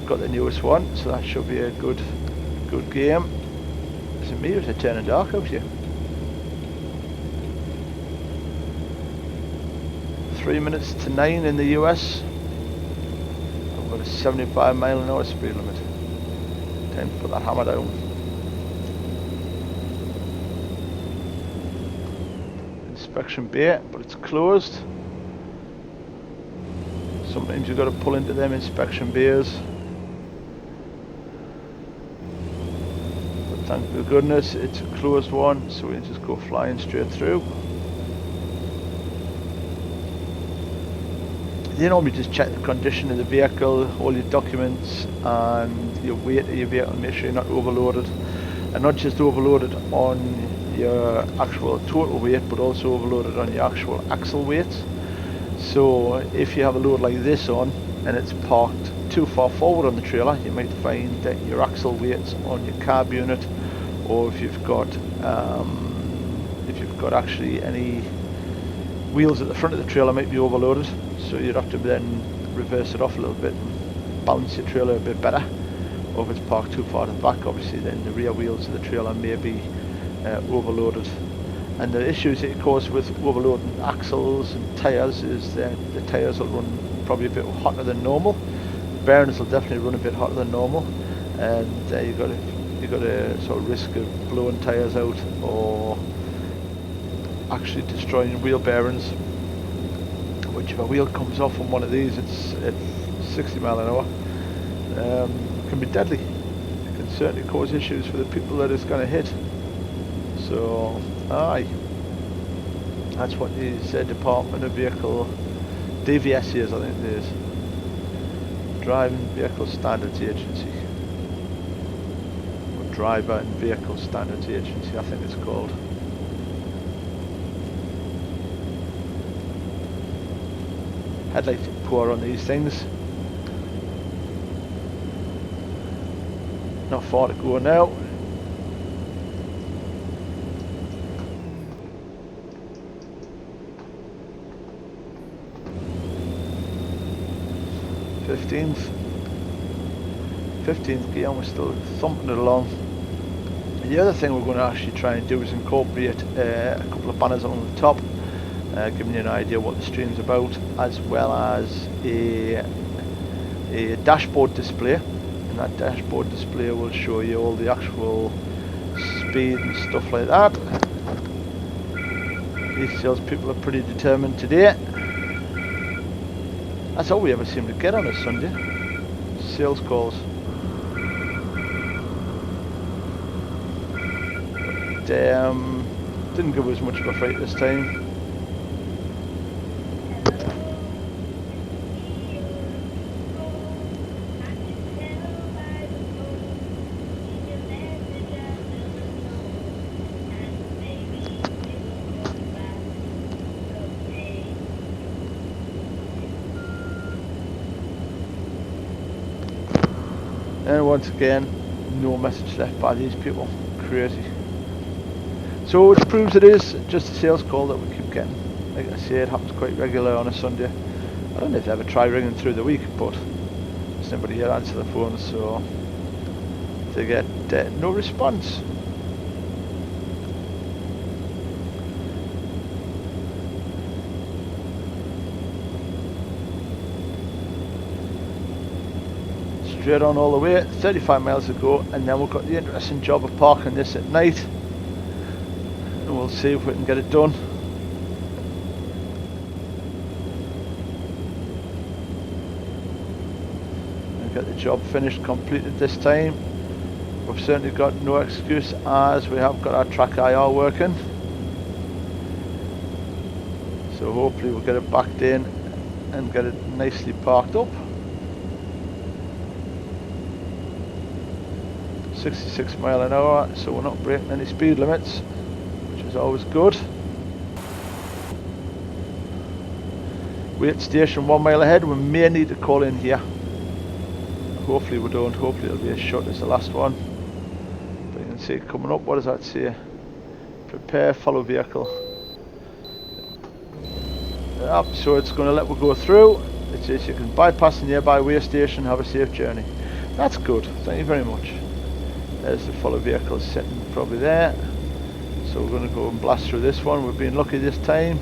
Got the newest one, so that should be a good game. Is it me or is it turning dark out here? 3 minutes to 9 in the US. I've got a 75 mile an hour speed limit. Time to put that hammer down. Inspection bay, but it's closed. Sometimes you've got to pull into them inspection bays. But thank goodness it's a closed one, so we can just go flying straight through. They normally just check the condition of the vehicle, all your documents and your weight of your vehicle, make sure you're not overloaded, and not just overloaded on your actual total weight but also overloaded on your actual axle weight. So if you have a load like this on and it's parked too far forward on the trailer, you might find that your axle weight's on your carb unit, or if you've got actually any wheels at the front of the trailer might be overloaded. So you'd have to then reverse it off a little bit and balance your trailer a bit better. Or if it's parked too far to the back, obviously then the rear wheels of the trailer may be overloaded. And the issues it causes with overloading axles and tyres is that the tyres will run probably a bit hotter than normal. Bearings will definitely run a bit hotter than normal, and you've got a sort of risk of blowing tyres out or actually destroying wheel bearings. Which if a wheel comes off on one of these, it's at 60 mile an hour, can be deadly. It can certainly cause issues for the people that it's going to hit. So, aye, that's what the Department of Vehicle, DVS is, I think it is, Driving Vehicle Standards Agency, or Driver and Vehicle Standards Agency, I think it's called. Headlights are poor on these things. Not far to go now. Fifteenth gear, and we're still thumping it along. The other thing we're going to actually try and do is incorporate a couple of banners on the top, giving you an idea what the stream's about, as well as a dashboard display, and that dashboard display will show you all the actual speed and stuff like that. These salespeople are pretty determined today. That's all we ever seem to get on a Sunday, sales calls. But, didn't give us much of a fight this time. And once again, no message left by these people. Crazy. So which proves it is just a sales call that we keep getting. Like I say, it happens quite regular on a Sunday. I don't know if they ever try ringing through the week, but there's nobody here to answer the phone, so they get no response. Straight on all the way, 35 miles to go, and then we've got the interesting job of parking this at night, and we'll see if we can get it done. job finished, completed this time. We've certainly got no excuse as we have got our track IR working. So hopefully we'll get it backed in and get it nicely parked up. 66 mile an hour, so we're not breaking any speed limits, which is always good. We're at station 1 mile ahead. We may need to call in here. Hopefully we don't. Hopefully it'll be as short as the last one. But you can see it coming up. What does that say? Prepare, follow vehicle. Yep, so it's going to let we go through. It says you can bypass the nearby way station, have a safe journey. That's good. Thank you very much. There's the follow vehicle sitting probably there. So we're going to go and blast through this one. We've been lucky this time.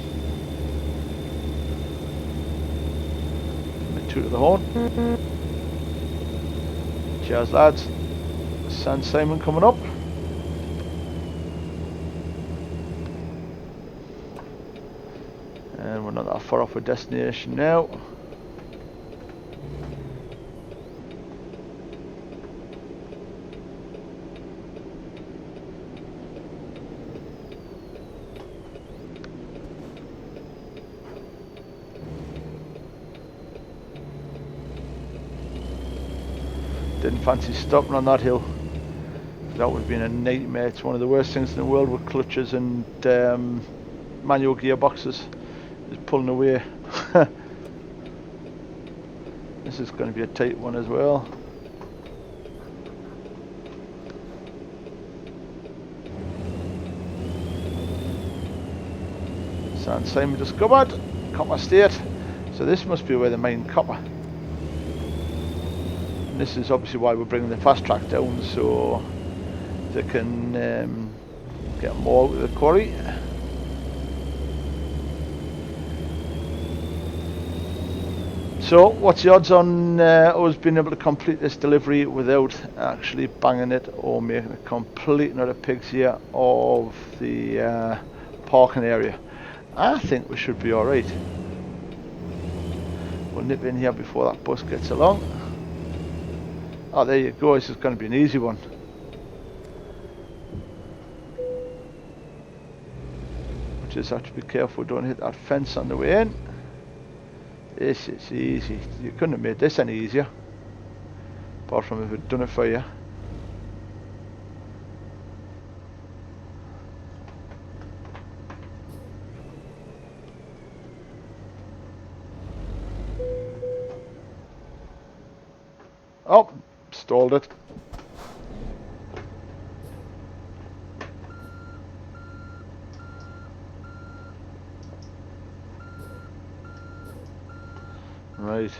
Two to the horn. Cheers lads. San Simon coming up. And we're not that far off our destination now. Didn't fancy stopping on that hill. That would have been a nightmare. It's one of the worst things in the world with clutches and manual gearboxes, is pulling away. This is going to be a tight one as well. San Simon discovered, Copper State. So this must be where they mine copper. This is obviously why we're bringing the fast track down, so they can get more out of the quarry. So what's the odds on us being able to complete this delivery without actually banging it or making a complete nut of pigs here of the parking area? I think we should be alright. We'll nip in here before that bus gets along. Oh, there you go. This is going to be an easy one. Just have to be careful, don't hit that fence on the way in. This is easy. You couldn't have made this any easier, apart from if I'd done it for you. Oh, stalled it. Right.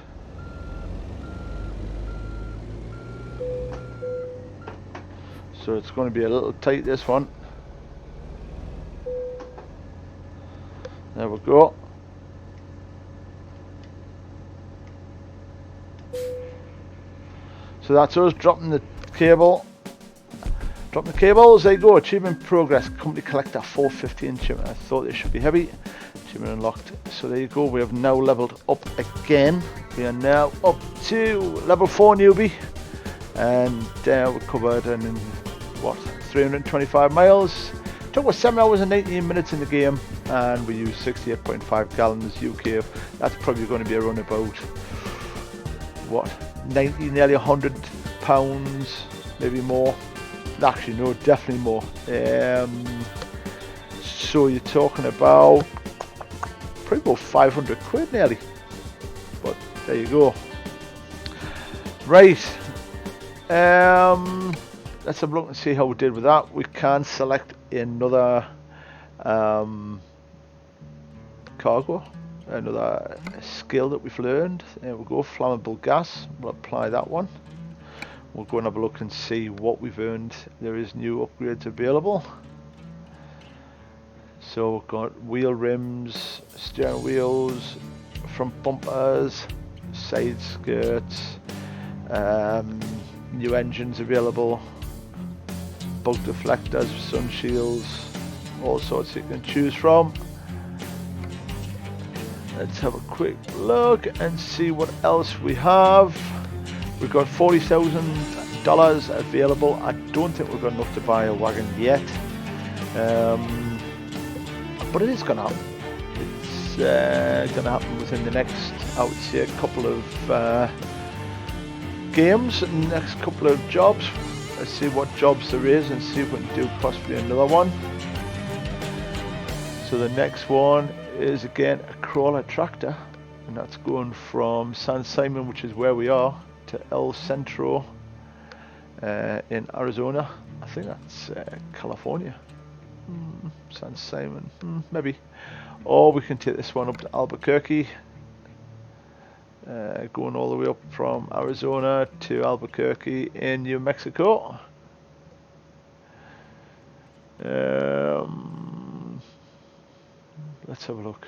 So it's going to be a little tight, this one. There we go. So that's us dropping the cable. Dropping the cables, there you go. Achievement progress. Company collector 450 achievement. I thought they should be heavy. Achievement unlocked. So there you go. We have now leveled up again. We are now up to level 4 newbie. And we're covered in what, 325 miles. Took us 7 hours and 19 minutes in the game. And we used 68.5 gallons UK. That's probably going to be around about, what, 90, nearly 100 pounds, maybe more. Actually, no, definitely more. So you're talking about probably about 500 quid nearly. But there you go. Right. Let's have a look and see how we did with that. We can select another cargo, another skill that we've learned. There we go, flammable gas. We'll apply that one. We'll go and have a look and see what we've earned. There is new upgrades available. So we've got wheel rims, steering wheels, front bumpers, side skirts, new engines available, bug deflectors, sun shields, all sorts you can choose from. Let's have a quick look and see what else we have. We've got $40,000 available. I don't think we've got enough to buy a wagon yet, but it is going to happen. It's going to happen within the next, I would say, a couple of games and next couple of jobs. Let's see what jobs there is and see if we can do possibly another one. So the next one is again a crawler tractor, and that's going from San Simon, which is where we are, to El Centro in Arizona. I think that's California. San Simon, maybe. Or we can take this one up to Albuquerque, going all the way up from Arizona to Albuquerque in New Mexico. Let's have a look.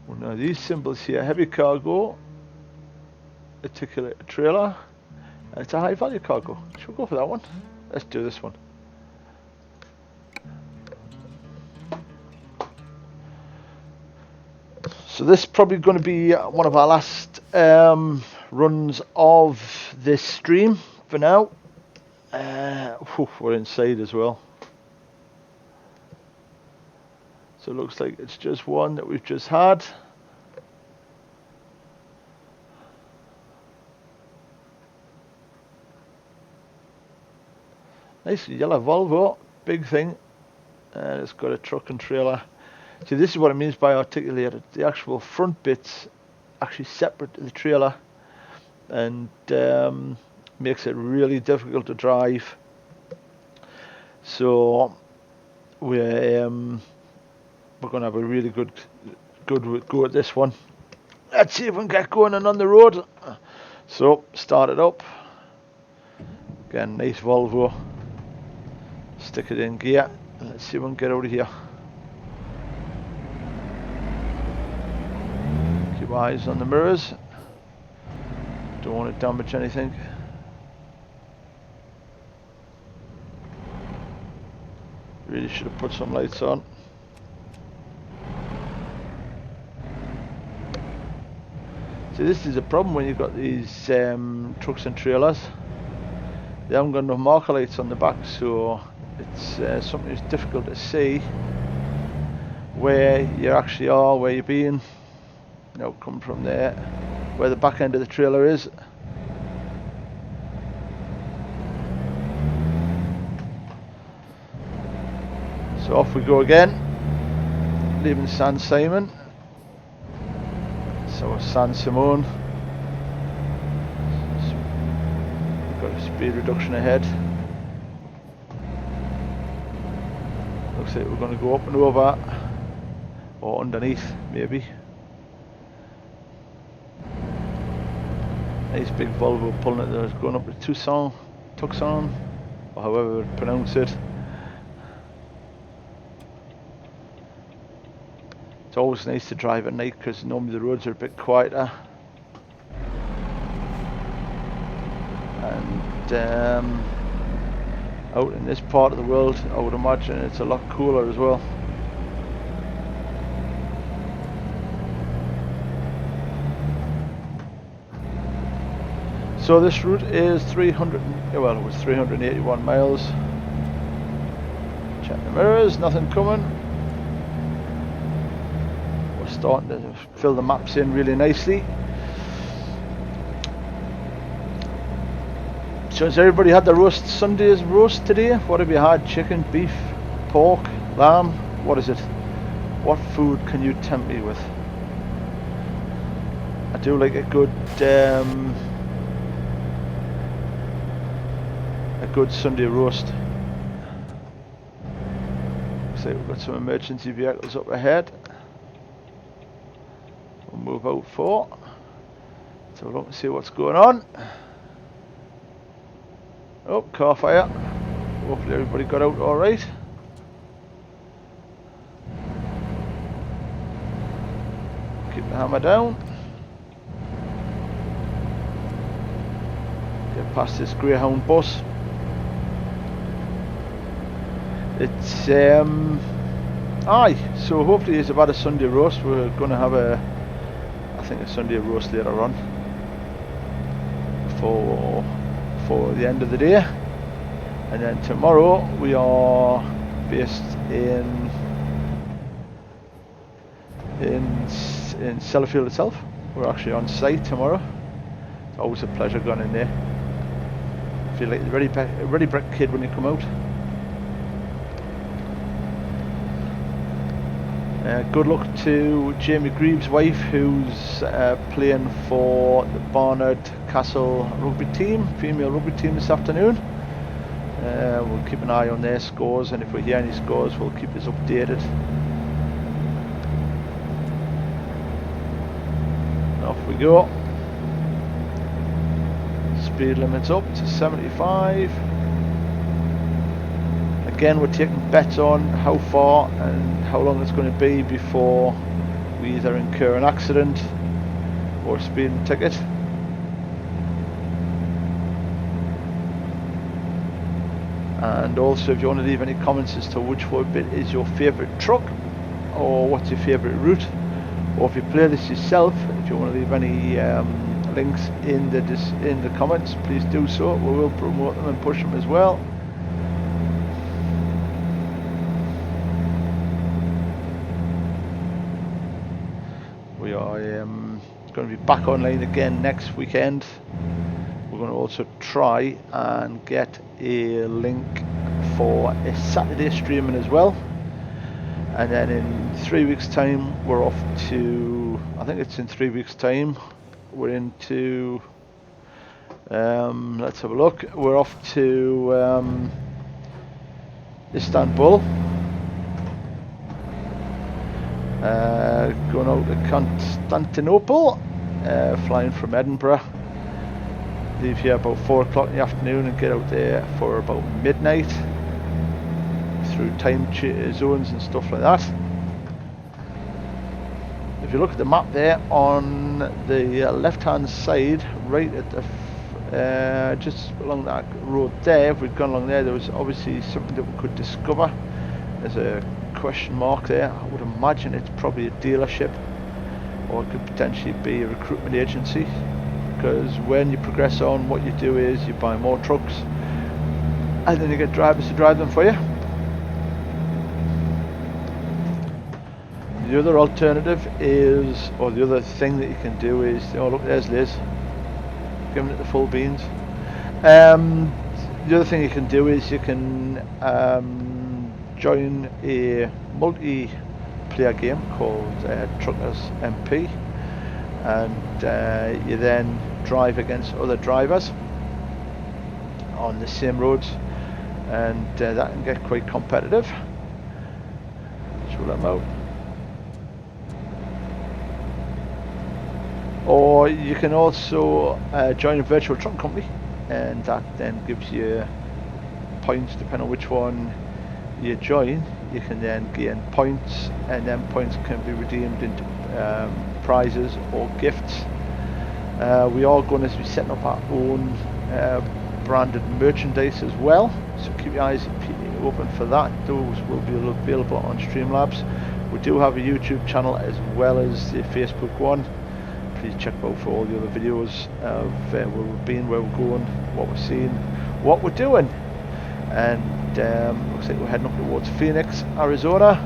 Well, now these symbols here: heavy cargo, articulated trailer, and it's a high value cargo. Should we go for that one? Let's do this one. So this is probably going to be one of our last runs of this stream for now. We're inside as well. So it looks like it's just one that we've just had. Nice yellow Volvo, big thing. And it's got a truck and trailer. See, this is what it means by articulated. The actual front bit's actually separate to the trailer, and makes it really difficult to drive. So we're going to have a really good go at this one. Let's see if we can get going and on the road. So start it up. Again, nice Volvo. Stick it in gear. Let's see if we can get out of here. Keep eyes on the mirrors. Don't want to damage anything. Really should have put some lights on. See, this is a problem when you've got these trucks and trailers. They haven't got enough marker lights on the back, so it's something that's difficult to see where you actually are, where you're being. Now come from there, where the back end of the trailer is. So off we go again, leaving San Simon. So San Simon. We've got a speed reduction ahead. Looks like we're going to go up and over, or underneath maybe. Nice big Volvo pulling it there. It's going up to Tucson, or however you pronounce it. It's always nice to drive at night because normally the roads are a bit quieter. And out in this part of the world, I would imagine it's a lot cooler as well. So this route is 381 miles. Check the mirrors, nothing coming. We're starting to fill the maps in really nicely. So has everybody had the Sunday's roast today? What have you had? Chicken, beef, pork, lamb? What is it? What food can you tempt me with? I do like a good Sunday roast. Looks like we've got some emergency vehicles up ahead. We'll move out for. So we'll look and see what's going on. Oh, car fire. Hopefully everybody got out alright. Keep the hammer down. Get past this Greyhound bus. It's so hopefully it's about a Sunday roast. We're going to have I think a Sunday roast later on for the end of the day, and then tomorrow we are based in Sellafield itself. We're actually on site tomorrow. It's always a pleasure going in there. Feel like a ready brick kid when you come out. Good luck to Jamie Greaves' wife, who's playing for the Barnard Castle rugby team, female rugby team this afternoon. We'll keep an eye on their scores, and if we hear any scores, we'll keep us updated. Off we go. Speed limit's up to 75. Again, we're taking bets on how far and how long it's going to be before we either incur an accident or a speeding ticket. And also, if you want to leave any comments as to which bit is your favourite truck, or what's your favourite route, or if you play this yourself, if you want to leave any links in the comments, please do so. We will promote them and push them as well. We are going to be back online again next weekend. We're going to also try and get a link for a Saturday streaming as well. And then in 3 weeks' time, we're off to, I think it's in 3 weeks' time, we're into, let's have a look, we're off to Istanbul, going out to Constantinople, flying from Edinburgh, leave here about 4 o'clock in the afternoon and get out there for about midnight, through time zones and stuff like that. If you look at the map there on the left hand side, right at the just along that road there, if we'd gone along there, there was obviously something that we could discover. There's a question mark there. I would imagine it's probably a dealership, or it could potentially be a recruitment agency, because when you progress on, what you do is you buy more trucks and then you get drivers to drive them for you. The other alternative is, or the other thing that you can do is, oh look, there's Liz, giving it the full beans. The other thing you can do is you can join a multiplayer game called Truckers MP, and you then drive against other drivers on the same roads, and that can get quite competitive. Just roll them out. Or you can also join a virtual truck company, and that then gives you points depending on which one you join. You can then gain points, and then points can be redeemed into prizes or gifts. We are going to be setting up our own branded merchandise as well, so keep your eyes open for that. Those will be available on Streamlabs. We do have a YouTube channel as well as the Facebook one. Please check out for all the other videos of where we've been, where we're going, what we're seeing, what we're doing. And looks like we're heading up towards Phoenix, Arizona.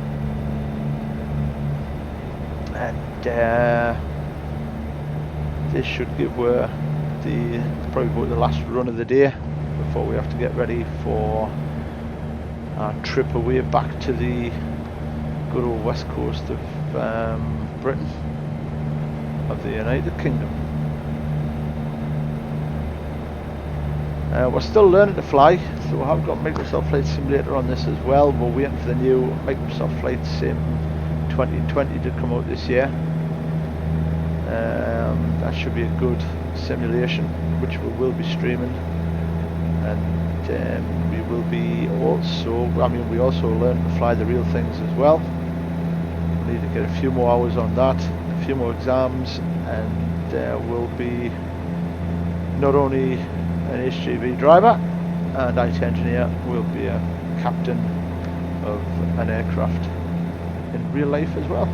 And this should give probably about the last run of the day before we have to get ready for our trip away back to the good old west coast of Britain, of the United Kingdom. We're still learning to fly, so we have got Microsoft Flight Simulator on this as well. We're waiting for the new Microsoft Flight Sim 2020 to come out this year. That should be a good simulation, which we will be streaming, and we will be also, we also learn to fly the real things as well. We need to get a few more hours on that, a few more exams, and we'll be not only an HGV driver and IT engineer, we'll be a captain of an aircraft in real life as well.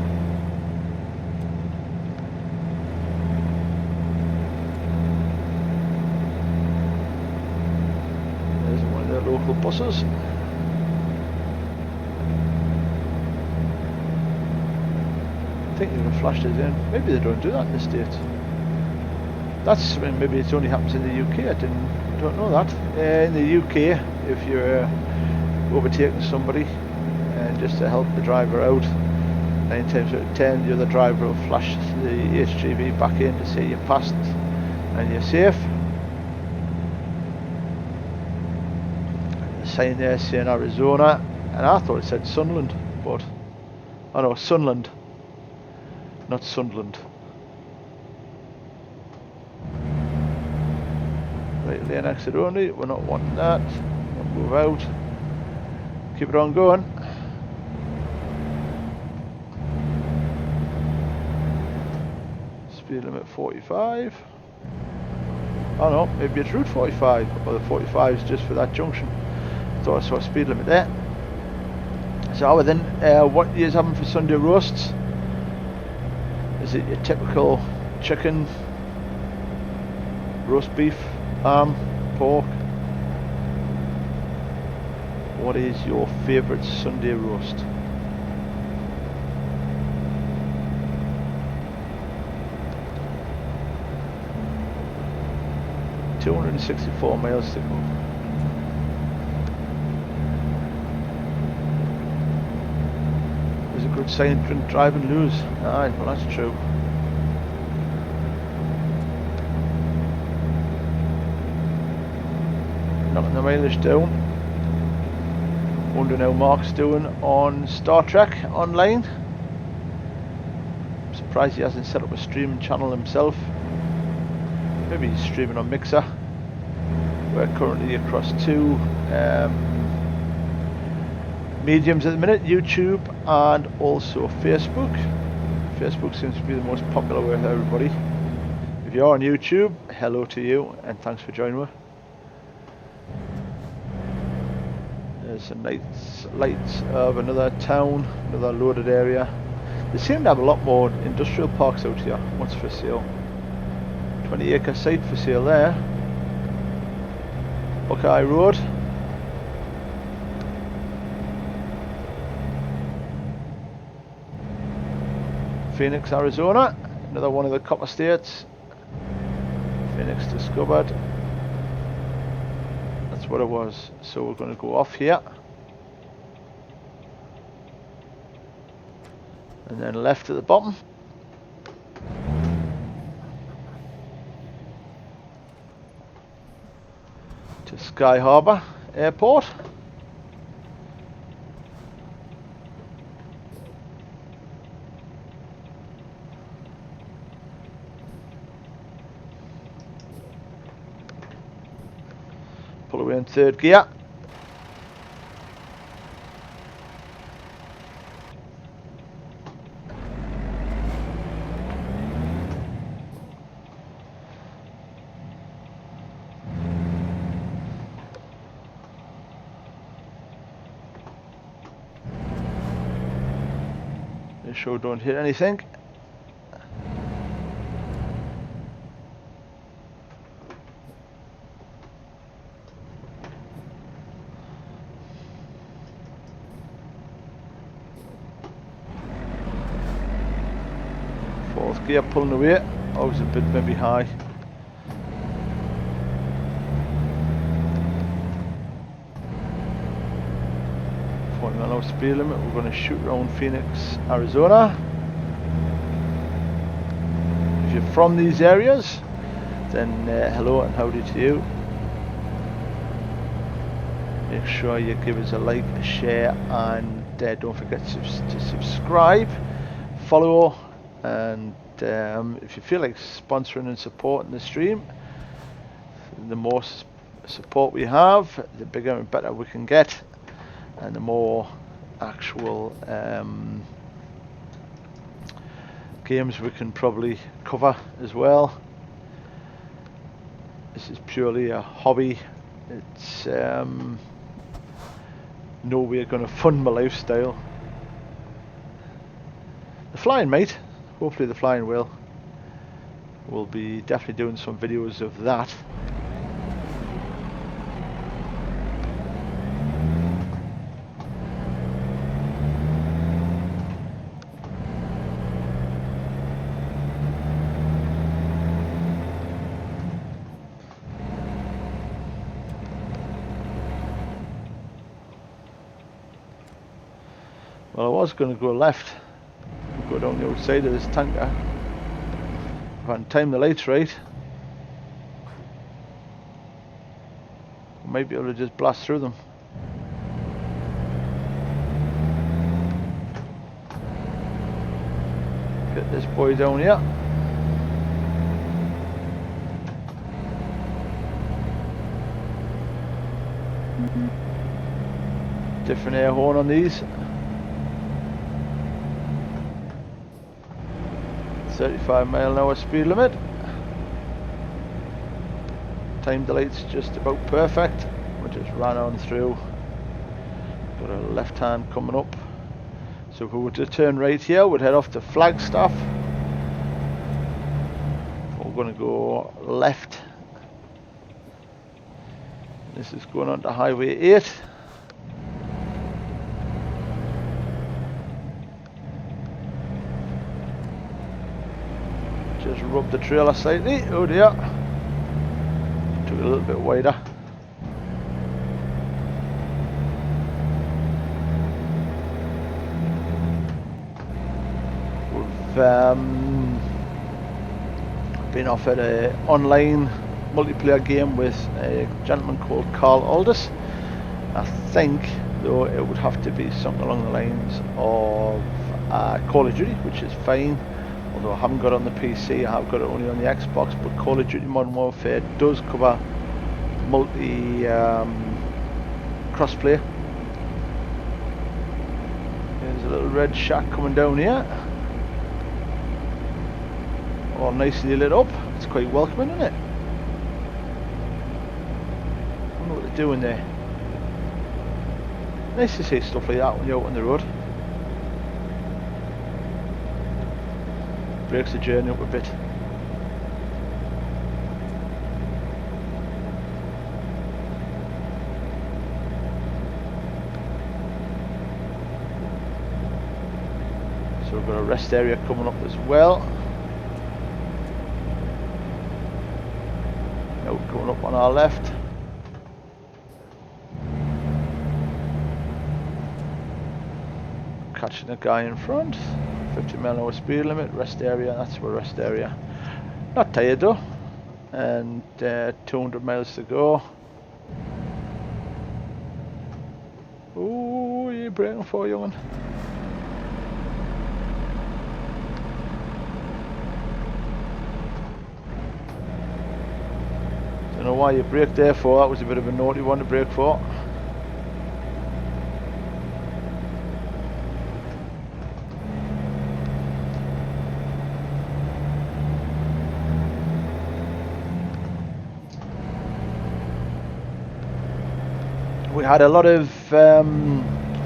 local buses. I think you can flash this in. Maybe they don't do that in the States. That's, I mean, maybe it only happens in the UK. I don't know that. In the UK, if you're overtaking somebody, and just to help the driver out, 9 times out of 10 the other driver will flash the HGV back in to say you passed and you're safe. The sign there saying Arizona, and I thought it said Sunderland, but oh no, Sunderland, not Sunderland. Right, lane exit only, we're not wanting that. We'll move out, keep it on going. Speed limit 45. Oh no, maybe it's Route 45, or the 45 is just for that junction. Thought I saw a speed limit there. So then, what are you having for Sunday roasts? Is it your typical chicken, roast beef, lamb, pork? What is your favourite Sunday roast? $264 miles to go. There's a good sign, drink, drive and lose. Aye, well that's true. Knocking the mileage down. Wondering how Mark's doing on Star Trek online. I'm surprised he hasn't set up a streaming channel himself. Maybe he's streaming on Mixer. We're currently across 2 mediums at the minute, YouTube and also Facebook. Facebook seems to be the most popular with everybody. If you're on YouTube, hello to you and thanks for joining me. There's some lights of another town, another loaded area. They seem to have a lot more industrial parks out here. What's for sale? 20-acre site for sale there. Buckeye Road. Phoenix, Arizona. Another one of the copper states. Phoenix discovered. That's what it was. So we're going to go off here. And then left at the bottom. To Sky Harbor Airport. Pull away in 3rd gear. Make sure don't hit anything. Fourth gear pulling away. Always a bit maybe high. Speed limit. We're going to shoot around Phoenix, Arizona. If you're from these areas, then hello and howdy to you. Make sure you give us a like, a share, and don't forget to subscribe, follow, and if you feel like sponsoring and supporting the stream, the more support we have, the bigger and better we can get, and the more actual games we can probably cover as well. This is purely a hobby. It's no way going to fund my lifestyle. The flying might. Hopefully the flying will. We'll be definitely doing some videos of that. Well, I was going to go left, go down the outside of this tanker. If I can time the lights right, I might be able to just blast through them. Get this boy down here. Different air horn on these. 35-mile-an-hour speed limit. Time delay's just about perfect. We just ran on through. Got a left hand coming up. So if we were to turn right here, we'd head off to Flagstaff. We're going to go left. This is going on to Highway 8. Just rub the trailer slightly. Oh dear. Took it a little bit wider. We've been offered an online multiplayer game with a gentleman called Carl Aldous. I think, though, it would have to be something along the lines of Call of Duty, which is fine. Although I haven't got it on the PC, I have got it only on the Xbox. But Call of Duty Modern Warfare does cover multi crossplay. There's a little red shack coming down here, all nicely lit up. It's quite welcoming, isn't it? I wonder what they're doing there. Nice to see stuff like that when you're out on the road. Breaks the journey up a bit. So we've got a rest area coming up as well. Now going up on our left. Catching a guy in front. 50-mile-an-hour speed limit, rest area, that's our rest area. Not tired though, and 200 miles to go. Oh, you braking for, young'un? Don't know why you braked there for, that was a bit of a naughty one to brake for. We had a lot of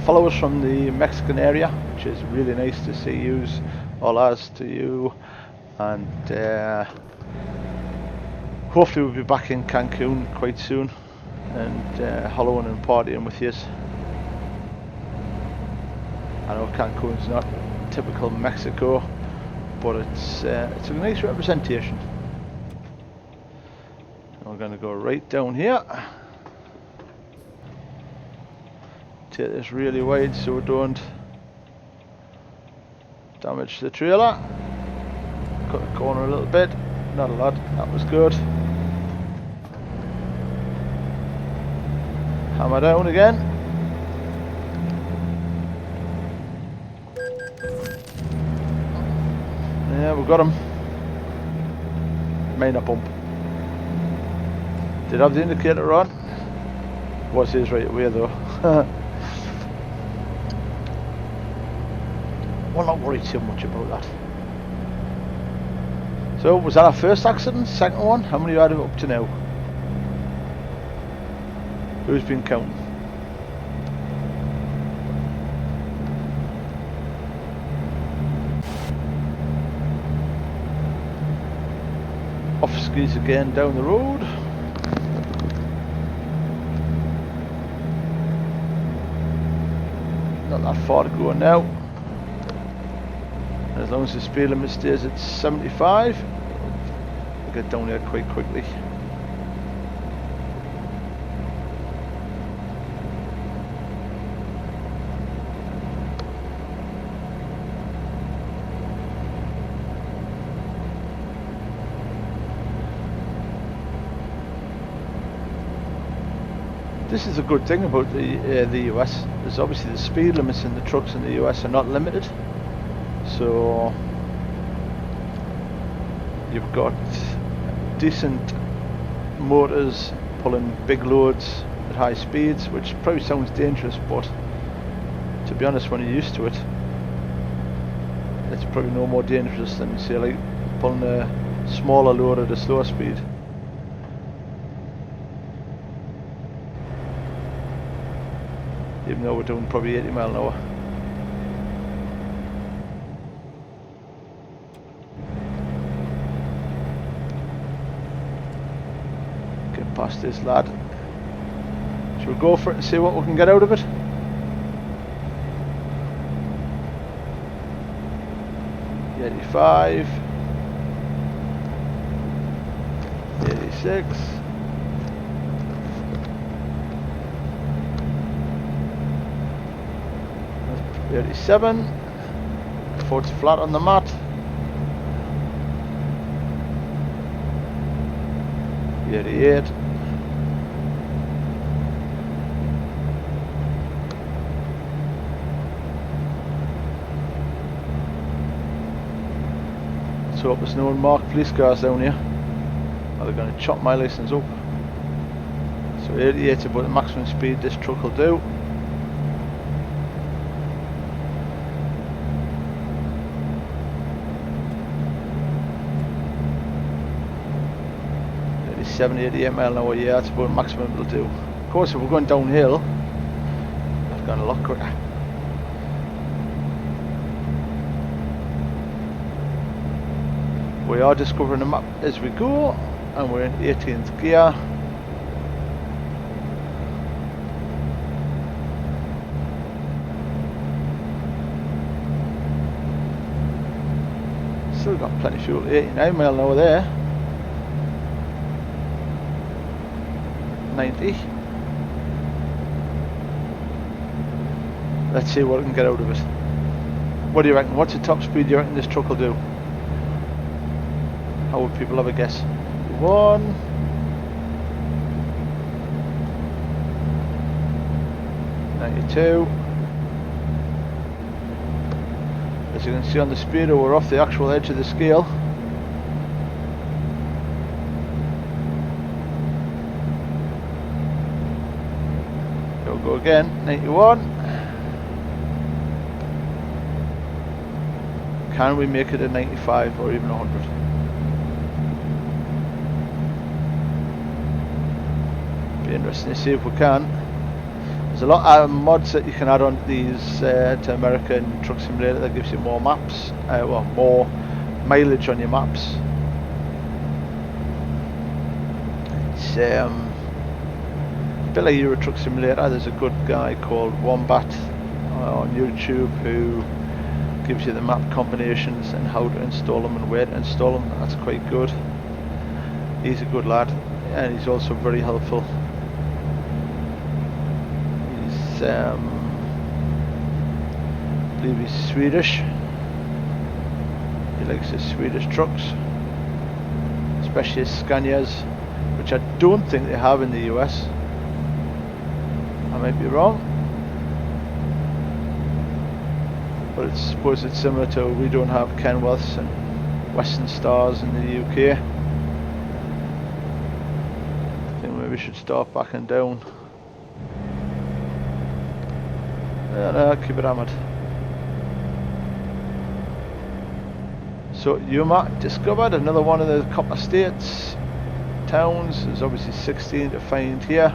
followers from the Mexican area, which is really nice to see yous, all as to you, and hopefully we'll be back in Cancun quite soon and hollowing and partying with yous. I know Cancun's not typical Mexico, but it's a nice representation. We're going to go right down here. Take this really wide so we don't damage the trailer. Cut the corner a little bit, not a lot, that was good. Hammer down again. Yeah, we've got him. Main up bump. Did have the indicator on. Was his right away though. We'll not worry too much about that. So, was that our first accident? Second one? How many had up to now? Who's been counting? Off skis again down the road. Not that far to go now. As long as the speed limit stays at 75, we'll get down there quite quickly. This is a good thing about the US. There's obviously the speed limits in the trucks in the US are not limited, so you've got decent motors pulling big loads at high speeds, which probably sounds dangerous, but to be honest, when you're used to it, it's probably no more dangerous than, say, like pulling a smaller load at a slower speed. Even though we're doing probably 80 mile an hour. Get past this lad. Shall we go for it and see what we can get out of it? The 85, 86, 37, before it's flat on the mat. 88. Let's hope there's no unmarked police cars down here, or they're going to chop my license up. So 88 is about the maximum speed this truck will do. Seventy, 88 mile an hour, yeah, that's about maximum it'll do. Of course, if we're going downhill, that's going a lot quicker. We are discovering the map as we go, and we're in 18th gear. Still got plenty of fuel, 89 mile an hour there. 90. Let's see what we can get out of it. What do you reckon? What's the top speed you reckon this truck will do? How would people have a guess? 1. .92. As you can see on the speedo, we're off the actual edge of the scale. Go again, 91. Can we make it a 95 or even 100? Be interesting to see if we can. There's a lot of mods that you can add on these to American Truck Simulator that gives you more maps, well, more mileage on your maps. It's bit like Euro Truck Simulator. There's a good guy called Wombat on YouTube who gives you the map combinations and how to install them and where to install them. That's quite good. He's a good lad, and he's also very helpful. He's I believe he's Swedish. He likes his Swedish trucks, especially his Scanias, which I don't think they have in the US. I might be wrong, but I suppose it's similar to, we don't have Kenworths and Western Stars in the UK. I think maybe we should start backing down. No, keep it hammered. So Yuma discovered another one of the copper states towns. There's obviously 16 to find here.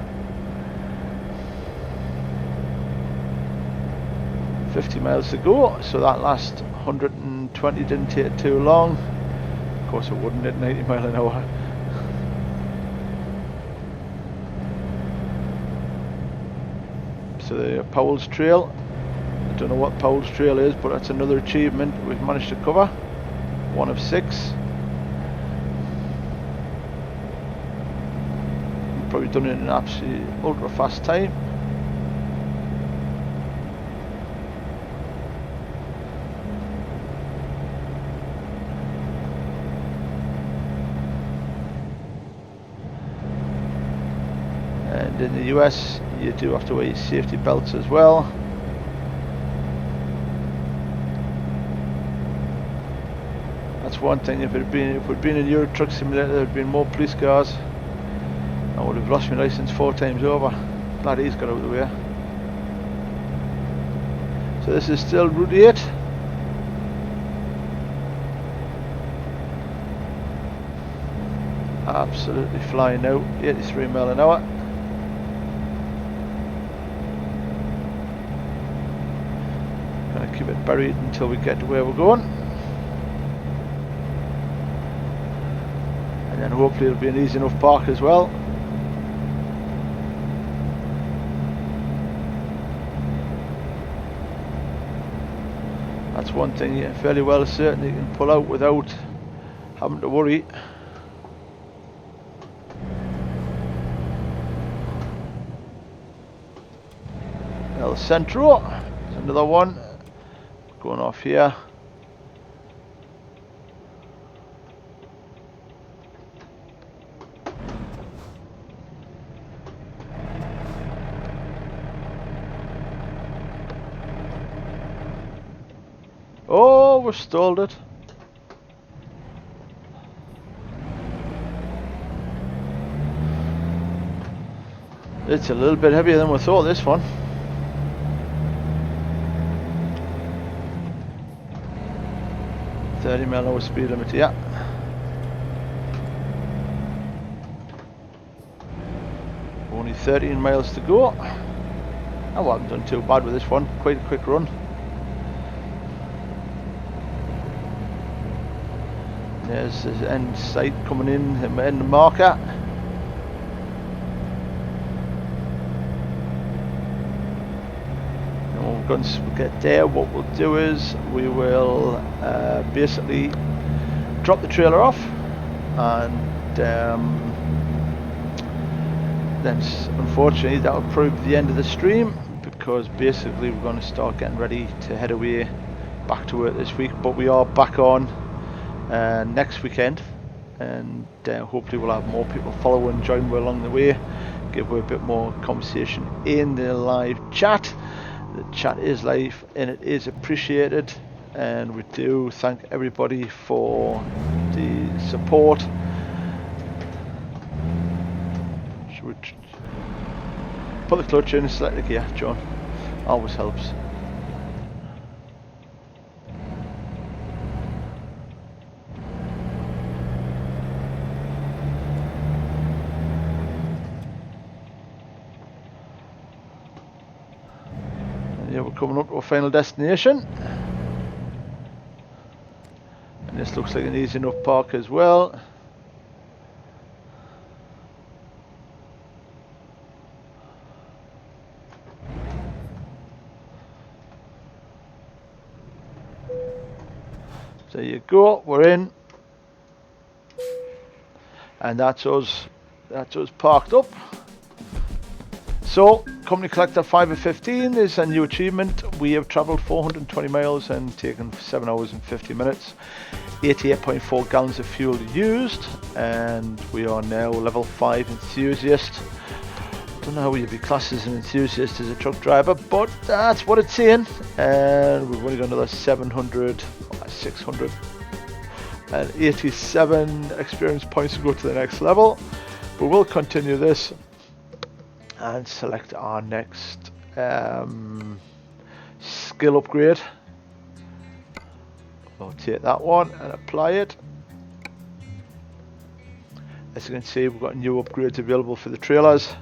50 miles to go, so that last 120 didn't take too long. Of course it wouldn't at 90 mile an hour. So the Powell's Trail, I don't know what Powell's Trail is, but that's another achievement we've managed to cover. 1 of 6. We've probably done it in an absolutely ultra fast time. And in the US you do have to wear your safety belts as well. That's one thing. If we'd been in Euro Truck Simulator, there'd been more police cars. I would have lost my license 4 times over. Glad he's got out of the way. So this is still Route 8. Absolutely flying now, 83 mile an hour. Gonna keep it buried until we get to where we're going. And then hopefully it'll be an easy enough park as well. That's one thing you're fairly well certain you can pull out without having to worry. El Centro, there's another one going off here. Oh, we've stalled it. It's a little bit heavier than we thought, this one. .30 mile an hour speed limit, yeah. Only 13 miles to go. I haven't done too bad with this one. Quite a quick run. There's the end sight coming in, end marker. And once we get there, what we'll do is we will basically drop the trailer off, and then unfortunately that will prove the end of the stream, because basically we're going to start getting ready to head away back to work this week. But we are back on next weekend, and hopefully we'll have more people follow and join along the way, give away a bit more conversation in the live chat. The chat is live and it is appreciated, and we do thank everybody for the support. Should we put the clutch in, select the gear, John? Always helps. Yeah, we're coming up to our final destination, and this looks like an easy enough park as well. There you go, we're in, and that's us parked up. So, Company Collector 5 of 15 is a new achievement. We have travelled 420 miles and taken 7 hours and 50 minutes. 88.4 gallons of fuel used, and we are now level 5 enthusiast. Don't know how you'd be classed as an enthusiast as a truck driver, but that's what it's saying. And we've only got another 687 experience points to go to the next level. But we'll continue this and select our next skill upgrade. We'll take that one and apply it. As you can see, we've got new upgrades available for the trailers.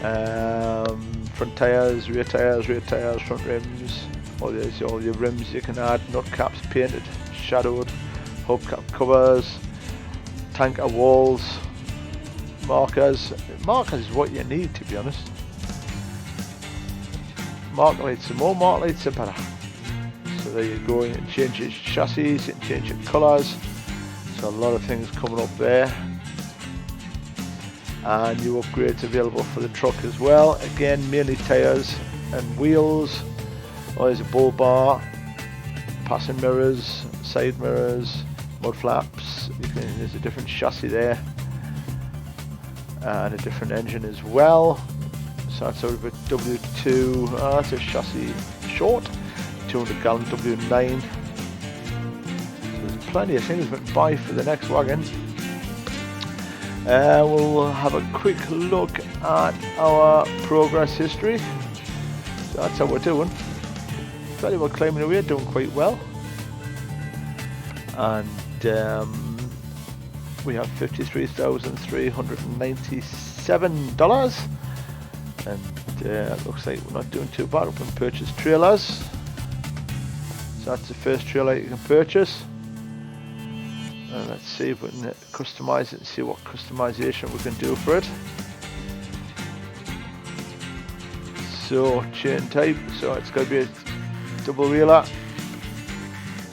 Front tyres, rear tyres, front rims. All your rims you can add, nut caps painted, shadowed, hubcap covers, tanker walls, markers. Markers is what you need, to be honest. Marker lights, the more marker lights the better. So there you go, you can change your chassis, you can change your colours. So a lot of things coming up there. And new upgrades available for the truck as well. Again, mainly tyres and wheels. Oh, there's a bull bar, passing mirrors, side mirrors, mud flaps. There's a different chassis there. and a different engine as well. So that's sort of a W2, that's a chassis short, 200 gallon W9. So there's plenty of things we can buy for the next wagon. We'll have a quick look at our progress history. So that's how we're doing. Very well climbing away, doing quite well. And we have $53,397. And it looks like we're not doing too bad. We can purchase trailers. So that's the first trailer you can purchase. And let's see if we can customize it and see what customization we can do for it. So chain type, so it's got to be a double wheeler.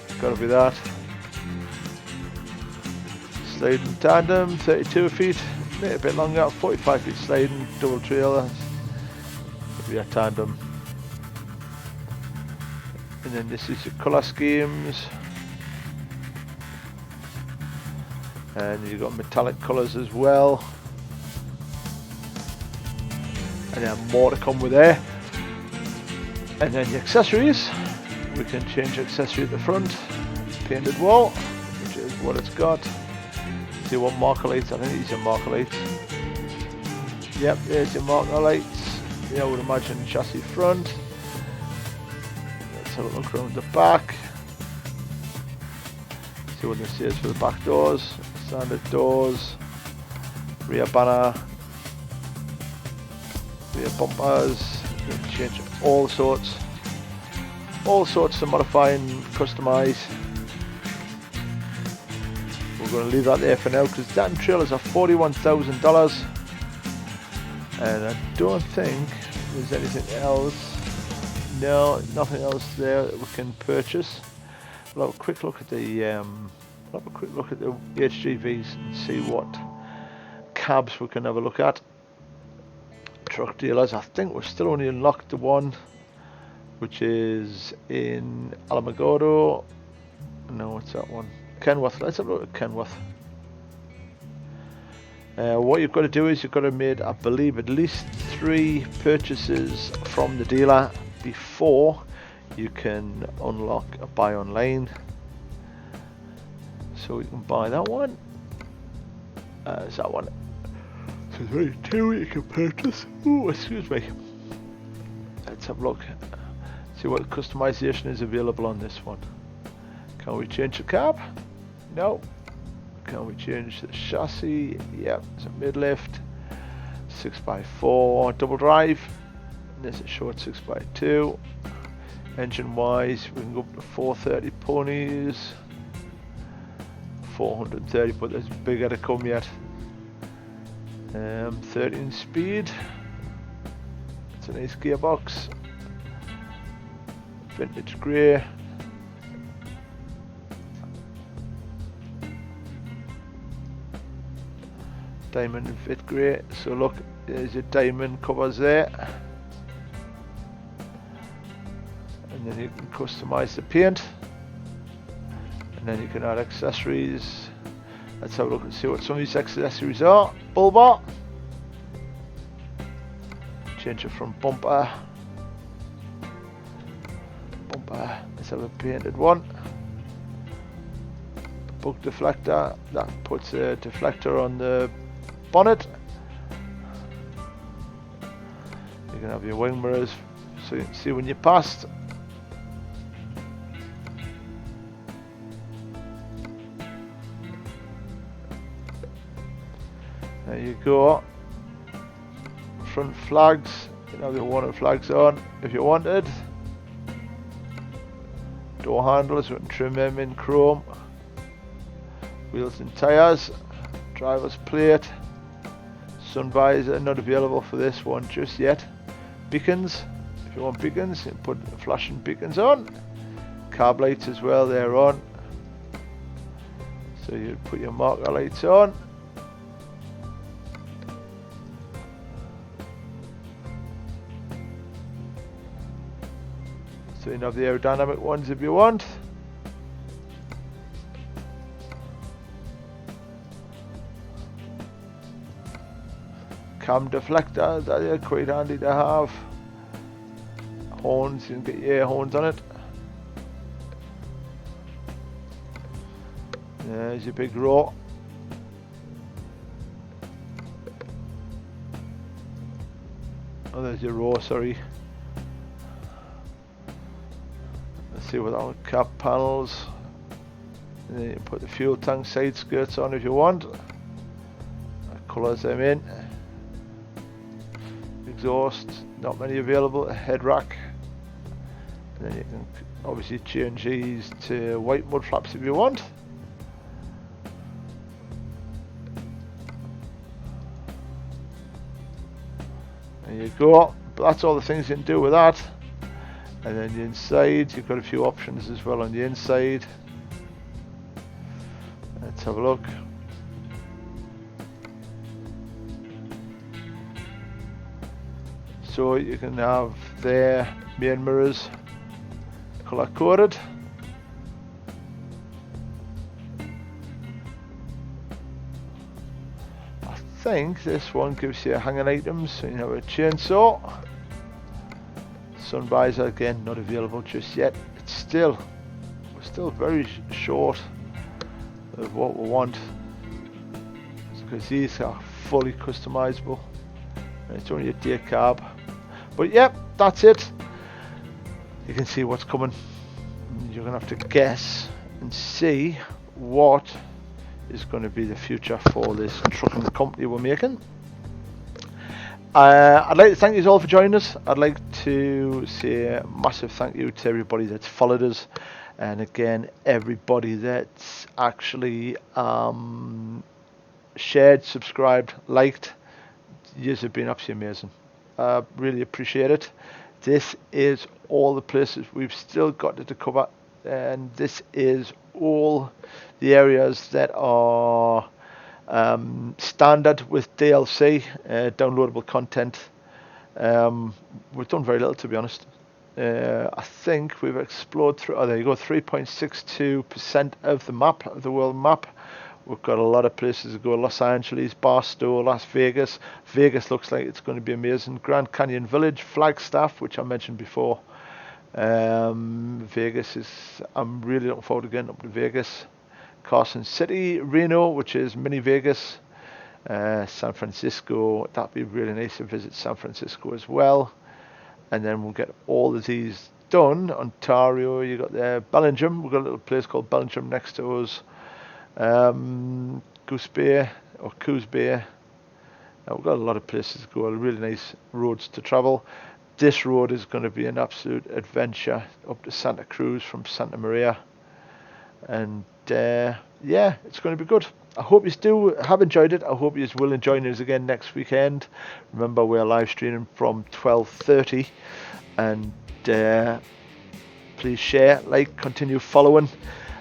It's got to be that. Sliding tandem, 32 feet, maybe a bit longer, 45 feet sliding, double trailer. It'll be a tandem. And then this is the colour schemes. And you've got metallic colours as well. And then more to come with there. And then the accessories. We can change accessory at the front. Painted wall, which is what it's got. Do you want marker lights? I think these are marker lights. Yep, there's your marker lights. Yeah, I would imagine chassis front. Let's have a look around the back. See what this is for the back doors. Standard doors. Rear banner. Rear bumpers. You can change all sorts to modify and customise. We're going to leave that there for now because that trailers are $41,000, and I don't think there's anything else. No, nothing else there that we can purchase. We'll have a quick look at the HGVs and see what cabs we can have a look at. Truck dealers, I think we've still only unlocked the one, which is in Alamogordo. No, what's that one? Kenworth. Let's have a look at Kenworth. What you've got to do is you've got to make, I believe, at least 3 purchases from the dealer before you can unlock a buy online. So we can buy that one. Is that one? So there's only 2 you can purchase. Oh, excuse me. Let's have a look. See what customization is available on this one. Can we change the cab? No. Can we change the chassis? Yep, it's a mid-lift. 6x4 double drive. This is short 6x2. Engine wise, we can go up to 430 ponies. 430, but there's bigger to come yet. 13 speed. It's a nice gearbox. Vintage grey. Diamond fit grey. So look, there's your diamond covers there. And then you can customize the paint. And then you can add accessories. Let's have a look and see what some of these accessories are. Bull bar. Change it from bumper. Bumper. Let's have a painted one. Bug deflector. That puts a deflector on the bonnet. You can have your wing mirrors so you can see when you passed. There you go. Front flags. You can have the warning flags on if you wanted. Door handles, we can trim them in chrome. Wheels and tyres. Driver's plate. Sun visor, not available for this one just yet. Beacons. If you want beacons, you can put flashing beacons on. Carb lights as well, they're on. So you put your marker lights on. So you can have the aerodynamic ones if you want. cam deflector, that is quite handy to have. Horns, you can get your air horns on it. There's your big row. Oh, there's your row, sorry. Let's see what our cap panels. And then you put the fuel tank side skirts on if you want. That colours them in. Exhaust, not many available. Head rack. And then you can obviously change these to white mud flaps if you want. There you go. But that's all the things you can do with that. And then the inside, you've got a few options as well on the inside. Let's have a look. So you can have their main mirrors color coded. I think this one gives you hanging items, so you have a chainsaw. Sun visor again not available just yet. We're still very short of what we want, because these are fully customizable. And it's only a day cab, but yep, that's it. You can see what's coming. You're gonna have to guess and see what is going to be the future for this trucking company we're making. I'd like to thank you all for joining us. I'd like to say a massive thank you to everybody that's followed us, and again everybody that's actually shared, subscribed, liked. You have been absolutely amazing. Really appreciate it. This is all the places we've still got to cover, and this is all the areas that are standard with DLC, downloadable content. We've done very little, to be honest. I think we've explored through, there you go, 3.62% of the map, of the world map. We've got a lot of places to go. Los Angeles, Barstow, Las Vegas. Vegas looks like it's going to be amazing. Grand Canyon Village, Flagstaff, which I mentioned before. Vegas is, I'm really looking forward to getting up to Vegas. Carson City, Reno, which is mini Vegas. San Francisco, that'd be really nice to visit San Francisco as well. And then we'll get all of these done. Ontario, you got there. Bellingham, we've got a little place called Bellingham next to us. Goose Bay or Coos Bay. We've got a lot of places to go, really nice roads to travel. This road is going to be an absolute adventure up to Santa Cruz from Santa Maria, and yeah, it's going to be good. I hope you have enjoyed it. I hope you will join us again next weekend. Remember, we're live streaming from 12:30, and please share, like, continue following.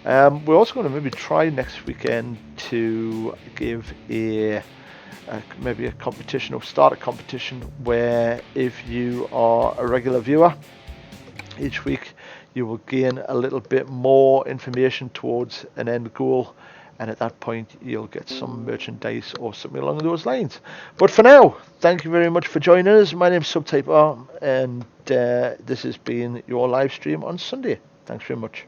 We're also going to maybe try next weekend to give maybe a competition, or start a competition where if you are a regular viewer each week, you will gain a little bit more information towards an end goal, and at that point you'll get some merchandise or something along those lines. But for now, thank you very much for joining us. My name's Subtype R, and this has been your live stream on Sunday. Thanks very much.